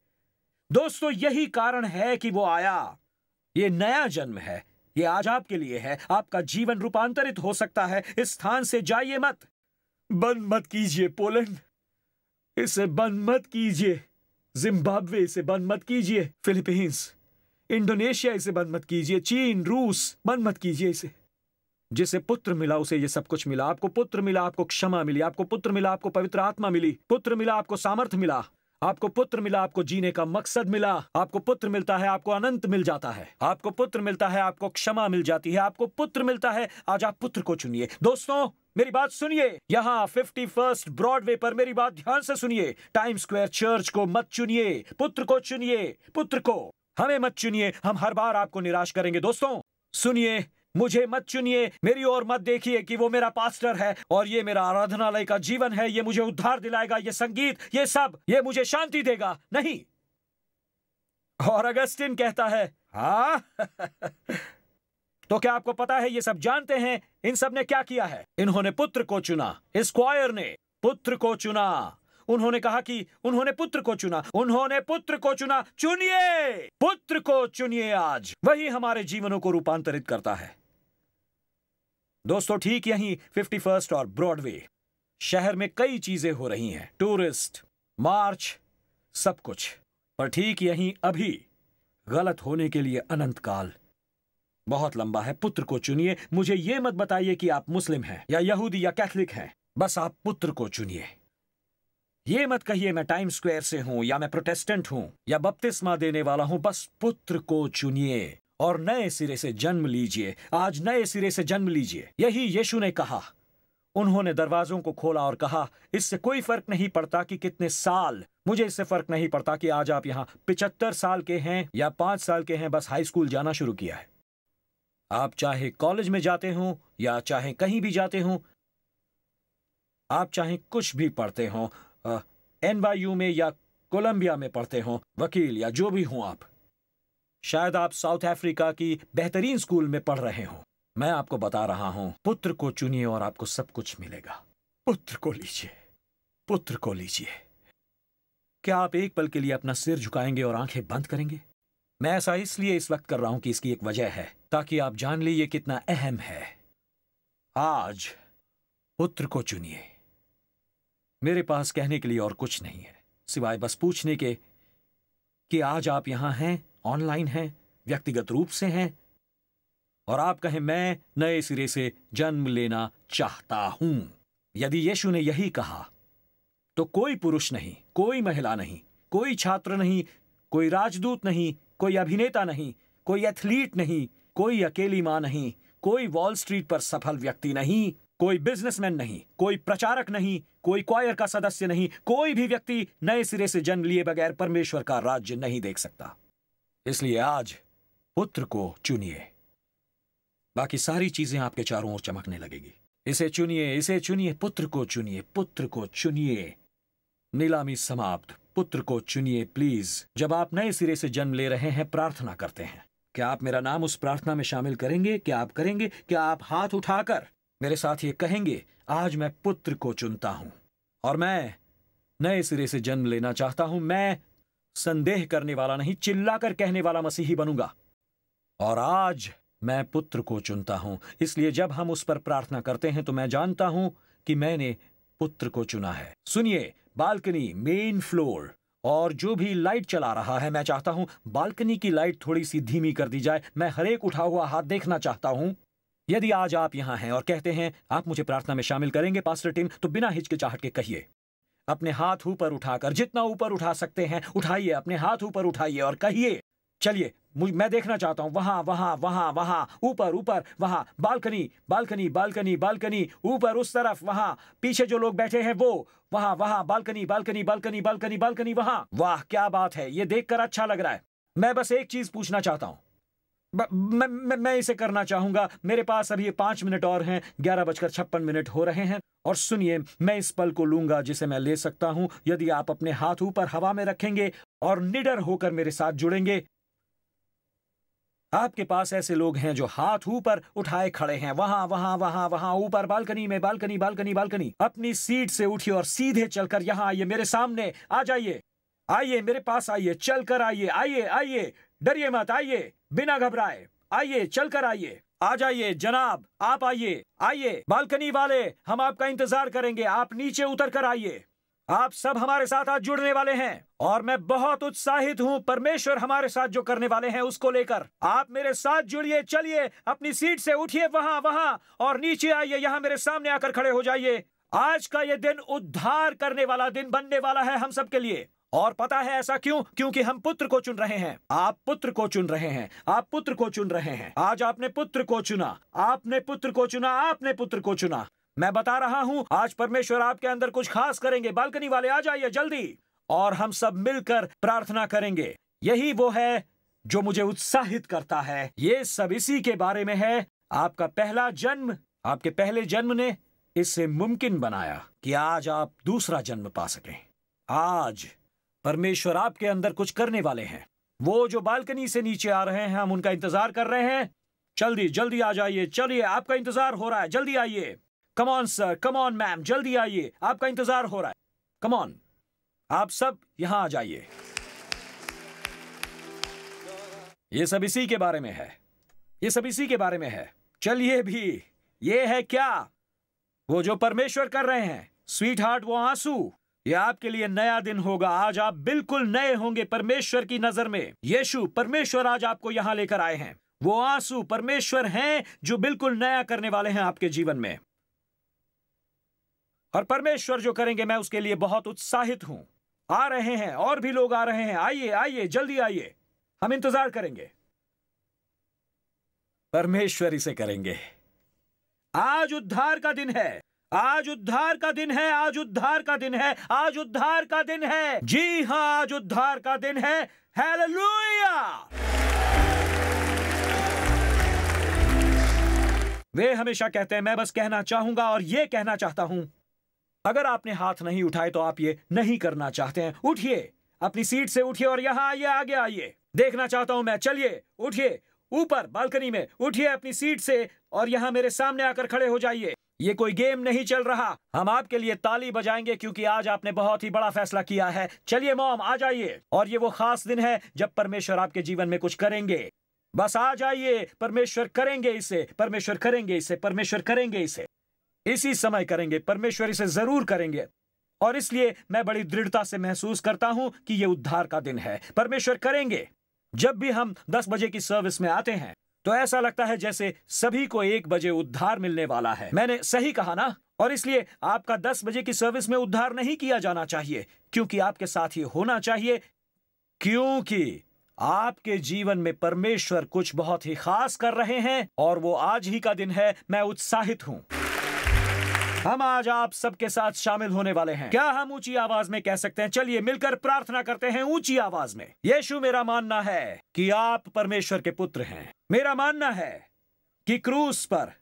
दोस्तों, यही कारण है कि वो आया। ये नया जन्म है, ये आज आपके लिए है। आपका जीवन रूपांतरित हो सकता है। इस स्थान से जाइए मत। बंद मत कीजिए पोलैंड, इसे बंद मत कीजिए। जिम्बाब्वे, इसे बंद मत कीजिए। फिलीपींस, इंडोनेशिया, इसे बंद मत कीजिए। चीन, रूस, बंद मत कीजिए इसे। जिसे पुत्र मिला उसे ये सब कुछ मिला। आपको पुत्र मिला, आपको क्षमा मिली। आपको पुत्र मिला, आपको पवित्र आत्मा मिली। पुत्र मिला, आपको सामर्थ्य मिला। आपको पुत्र मिला, आपको जीने का मकसद मिला। आपको पुत्र मिलता है, आपको अनंत मिल जाता है। आपको पुत्र मिलता है, आपको क्षमा मिल जाती है। आपको पुत्र मिलता है। आज आप पुत्र को चुनिए। दोस्तों, मेरी बात सुनिए। यहां 51st ब्रॉडवे पर मेरी बात ध्यान से सुनिए। टाइम स्क्वायर चर्च को मत चुनिए, पुत्र को चुनिए। पुत्र को, हमें मत चुनिए। हम हर बार आपको निराश करेंगे। दोस्तों सुनिए, मुझे मत चुनिए। मेरी ओर मत देखिए कि वो मेरा पास्टर है और ये मेरा आराधनालय का जीवन है, ये मुझे उद्धार दिलाएगा, ये संगीत, ये सब, ये मुझे शांति देगा। नहीं। और अगस्टिन कहता है, हाँ तो क्या आपको पता है, ये सब जानते हैं इन सब ने क्या किया है? इन्होंने पुत्र को चुना। स्क्वायर ने पुत्र को चुना। उन्होंने कहा कि उन्होंने पुत्र को चुना। उन्होंने पुत्र को चुना। चुनिए, पुत्र को चुनिए। आज वही हमारे जीवनों को रूपांतरित करता है। दोस्तों, ठीक यहीं 51st और ब्रॉडवे शहर में कई चीजें हो रही हैं। टूरिस्ट, मार्च, सब कुछ। पर ठीक यहीं अभी गलत होने के लिए अनंत काल बहुत लंबा है। पुत्र को चुनिए। मुझे यह मत बताइए कि आप मुस्लिम हैं या यहूदी या कैथलिक हैं। बस आप पुत्र को चुनिए। ये मत कहिए मैं टाइम स्क्वायर से हूं या मैं प्रोटेस्टेंट हूं या बपतिस्मा देने वाला हूं। बस पुत्र को चुनिए और नए सिरे से जन्म लीजिए। आज नए सिरे से जन्म लीजिए। यही यीशु ने कहा। उन्होंने दरवाजों को खोला और कहा, इससे कोई फर्क नहीं पड़ता कि कितने साल, मुझे इससे फर्क नहीं पड़ता कि आज आप यहां 75 साल के हैं या 5 साल के हैं। बस हाई स्कूल जाना शुरू किया है। आप चाहे कॉलेज में जाते हो या चाहे कहीं भी जाते हो, आप चाहे कुछ भी पढ़ते हो, NYU में या कोलंबिया में पढ़ते हो, वकील या जो भी हो आप, शायद आप साउथ अफ्रीका की बेहतरीन स्कूल में पढ़ रहे हो, मैं आपको बता रहा हूं, पुत्र को चुनिए और आपको सब कुछ मिलेगा। पुत्र को लीजिए, पुत्र को लीजिए। क्या आप एक पल के लिए अपना सिर झुकाएंगे और आंखें बंद करेंगे? मैं ऐसा इसलिए इस वक्त कर रहा हूं कि इसकी एक वजह है, ताकि आप जान लीजिए कितना अहम है। आज पुत्र को चुनिए। मेरे पास कहने के लिए और कुछ नहीं है सिवाय बस पूछने के कि आज आप यहां हैं, ऑनलाइन हैं, व्यक्तिगत रूप से हैं, और आप कहें मैं नए सिरे से जन्म लेना चाहता हूं। यदि यीशु ने यही कहा तो कोई पुरुष नहीं, कोई महिला नहीं, कोई छात्र नहीं, कोई राजदूत नहीं, कोई अभिनेता नहीं, कोई एथलीट नहीं, कोई अकेली मां नहीं, कोई वॉल स्ट्रीट पर सफल व्यक्ति नहीं, कोई बिजनेसमैन नहीं, कोई प्रचारक नहीं, कोई क्वायर का सदस्य नहीं, कोई भी व्यक्ति नए सिरे से जन्म लिए बगैर परमेश्वर का राज्य नहीं देख सकता। इसलिए आज पुत्र को चुनिए। बाकी सारी चीजें आपके चारों ओर चमकने लगेगी। इसे चुनिए, इसे चुनिए, पुत्र को चुनिए, पुत्र को चुनिए। नीलामी समाप्त। पुत्र को चुनिए प्लीज। जब आप नए सिरे से जन्म ले रहे हैं, प्रार्थना करते हैं, क्या आप मेरा नाम उस प्रार्थना में शामिल करेंगे? क्या आप करेंगे? क्या आप हाथ उठाकर मेरे साथ ये कहेंगे, आज मैं पुत्र को चुनता हूं और मैं नए सिरे से जन्म लेना चाहता हूं। मैं संदेह करने वाला नहीं, चिल्लाकर कहने वाला मसीही बनूंगा। और आज मैं पुत्र को चुनता हूं। इसलिए जब हम उस पर प्रार्थना करते हैं तो मैं जानता हूं कि मैंने पुत्र को चुना है। सुनिए, बालकनी, मेन फ्लोर, और जो भी लाइट चला रहा है, मैं चाहता हूं बालकनी की लाइट थोड़ी सी धीमी कर दी जाए। मैं हर एक उठा हुआ हाथ देखना चाहता हूं। यदि आज आप यहां हैं और कहते हैं आप मुझे प्रार्थना में शामिल करेंगे पास्टर टिम, तो बिना हिचकिचाहट के कहिए। अपने हाथ ऊपर उठाकर, जितना ऊपर उठा सकते हैं उठाइए, अपने हाथ ऊपर उठाइए और कहिए, चलिए मैं देखना चाहता हूं, वहां वहां वहां वहां, ऊपर ऊपर, वहां बालकनी बालकनी बालकनी बालकनी, ऊपर उस तरफ, वहां पीछे जो लोग बैठे हैं वो, वहां वहां balcony balcony balcony balcony balcony, वहां। वाह क्या बात है, ये देखकर अच्छा लग रहा है। मैं बस एक चीज पूछना चाहता हूं, मैं इसे करना चाहूंगा। मेरे पास अभी 5 मिनट और हैं, 11:56 हो रहे हैं। और सुनिए, मैं इस पल को लूंगा जिसे मैं ले सकता हूं यदि आप अपने हाथ ऊपर हवा में रखेंगे और निडर होकर मेरे साथ जुड़ेंगे। आपके पास ऐसे लोग हैं जो हाथ ऊपर उठाए खड़े हैं, वहां वहां वहां वहां ऊपर बालकनी में, बालकनी बालकनी बालकनी। अपनी सीट से उठिए और सीधे चलकर यहां आइए, मेरे सामने आ जाइए, आइए मेरे पास आइए, चलकर आइए, आइए आइए, डरिए मत, आइए बिना घबराए, आइए चलकर आइए, आ जाइए जनाब, आप आइए, आइए बालकनी वाले, हम आपका इंतजार करेंगे, आप नीचे उतर कर आइए। आप सब हमारे साथ आज जुड़ने वाले हैं और मैं बहुत उत्साहित हूं परमेश्वर हमारे साथ जो करने वाले हैं उसको लेकर। आप मेरे साथ जुड़िए, चलिए अपनी सीट से उठिए, वहां वहां, और नीचे आइए, यहां मेरे सामने आकर खड़े हो जाइए। आज का ये दिन उद्धार करने वाला दिन बनने वाला है हम सब के लिए। और पता है ऐसा क्यों? क्योंकि हम पुत्र को चुन रहे हैं। आप पुत्र को चुन रहे हैं, आप पुत्र को चुन रहे हैं। आज आपने पुत्र को चुना, आपने पुत्र को चुना, आपने पुत्र को चुना। मैं बता रहा हूं, आज परमेश्वर आपके अंदर कुछ खास करेंगे। बालकनी वाले आ जाइए जल्दी, और हम सब मिलकर प्रार्थना करेंगे। यही वो है जो मुझे उत्साहित करता है। ये सब इसी के बारे में है। आपका पहला जन्म, आपके पहले जन्म ने इसे मुमकिन बनाया कि आज आप दूसरा जन्म पा सकें। आज परमेश्वर आपके अंदर कुछ करने वाले हैं। वो जो बालकनी से नीचे आ रहे हैं, हम उनका इंतजार कर रहे हैं। जल्दी जल्दी आ जाइए, चलिए आपका इंतजार हो रहा है, जल्दी आइए। Come on sir, come on ma'am, जल्दी आइए, आपका इंतजार हो रहा है। कम ऑन, आप सब यहां आ जाइए। ये सब इसी के बारे में है, ये सब इसी के बारे में है। चलिए भी, ये है क्या वो जो परमेश्वर कर रहे हैं। स्वीट हार्ट, वो आंसू, ये आपके लिए नया दिन होगा। आज आप बिल्कुल नए होंगे परमेश्वर की नजर में। यीशु परमेश्वर आज आपको यहां लेकर आए हैं। वो आंसू परमेश्वर हैं जो बिल्कुल नया करने वाले हैं आपके जीवन में। और परमेश्वर जो करेंगे, मैं उसके लिए बहुत उत्साहित हूं। आ रहे हैं, और भी लोग आ रहे हैं। आइए आइए, जल्दी आइए, हम इंतजार करेंगे। परमेश्वर इसे करेंगे। आज उद्धार का दिन है, आज उद्धार का दिन है, आज उद्धार का दिन है, आज उद्धार का दिन है। जी हां, आज उद्धार का दिन है। हालेलुया! वे हमेशा कहते हैं, मैं बस कहना चाहूंगा और ये कहना चाहता हूं। अगर आपने हाथ नहीं उठाए तो आप ये नहीं करना चाहते हैं, उठिए, अपनी सीट से उठिए और यहां आइए, आगे आइए। देखना चाहता हूं मैं, चलिए उठिए, ऊपर बालकनी में उठिए अपनी सीट से और यहां मेरे सामने आकर खड़े हो जाइए। ये कोई गेम नहीं चल रहा। हम आपके लिए ताली बजाएंगे क्योंकि आज आपने बहुत ही बड़ा फैसला किया है। चलिए मॉम, आ जाइए। और ये वो खास दिन है जब परमेश्वर आपके जीवन में कुछ करेंगे। बस आ जाइए, परमेश्वर करेंगे इसे, परमेश्वर करेंगे इसे, परमेश्वर करेंगे इसे, इसी समय करेंगे, परमेश्वर इसे जरूर करेंगे। और इसलिए मैं बड़ी दृढ़ता से महसूस करता हूं कि यह उद्धार का दिन है। परमेश्वर करेंगे। जब भी हम 10 बजे की सर्विस में आते हैं तो ऐसा लगता है जैसे सभी को 1 बजे उद्धार मिलने वाला है। मैंने सही कहा ना? और इसलिए आपका 10 बजे की सर्विस में उद्धार नहीं किया जाना चाहिए, क्योंकि आपके साथ ही होना चाहिए, क्योंकि आपके जीवन में परमेश्वर कुछ बहुत ही खास कर रहे हैं और वो आज ही का दिन है। मैं उत्साहित हूं। हम आज आप सबके साथ शामिल होने वाले हैं। क्या हम ऊंची आवाज में कह सकते हैं? चलिए मिलकर प्रार्थना करते हैं ऊंची आवाज में। यीशु, मेरा मानना है कि आप परमेश्वर के पुत्र हैं। मेरा मानना है कि क्रूस पर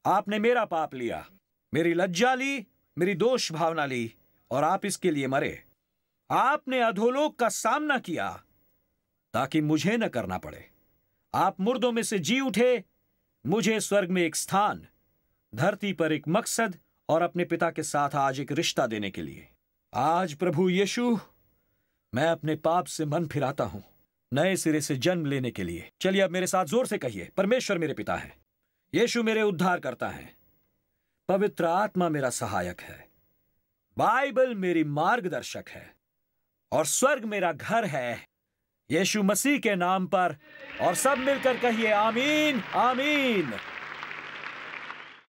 आपने मेरा पाप लिया, मेरी लज्जा ली, मेरी दोष भावना ली, और आप इसके लिए मरे। आपने अधोलोक का सामना किया ताकि मुझे न करना पड़े। आप मुर्दों में से जी उठे, मुझे स्वर्ग में एक स्थान, धरती पर एक मकसद और अपने पिता के साथ आज एक रिश्ता देने के लिए। आज प्रभु यीशु, मैं अपने पाप से मन फिराता हूं, नए सिरे से जन्म लेने के लिए। चलिए अब मेरे साथ जोर से कहिए, परमेश्वर मेरे पिता है, यीशु मेरे उद्धार करता है, पवित्र आत्मा मेरा सहायक है। बाइबल मेरी मार्गदर्शक है और स्वर्ग मेरा घर है, यीशु मसीह के नाम पर। और सब मिलकर कहिए आमीन, आमीन।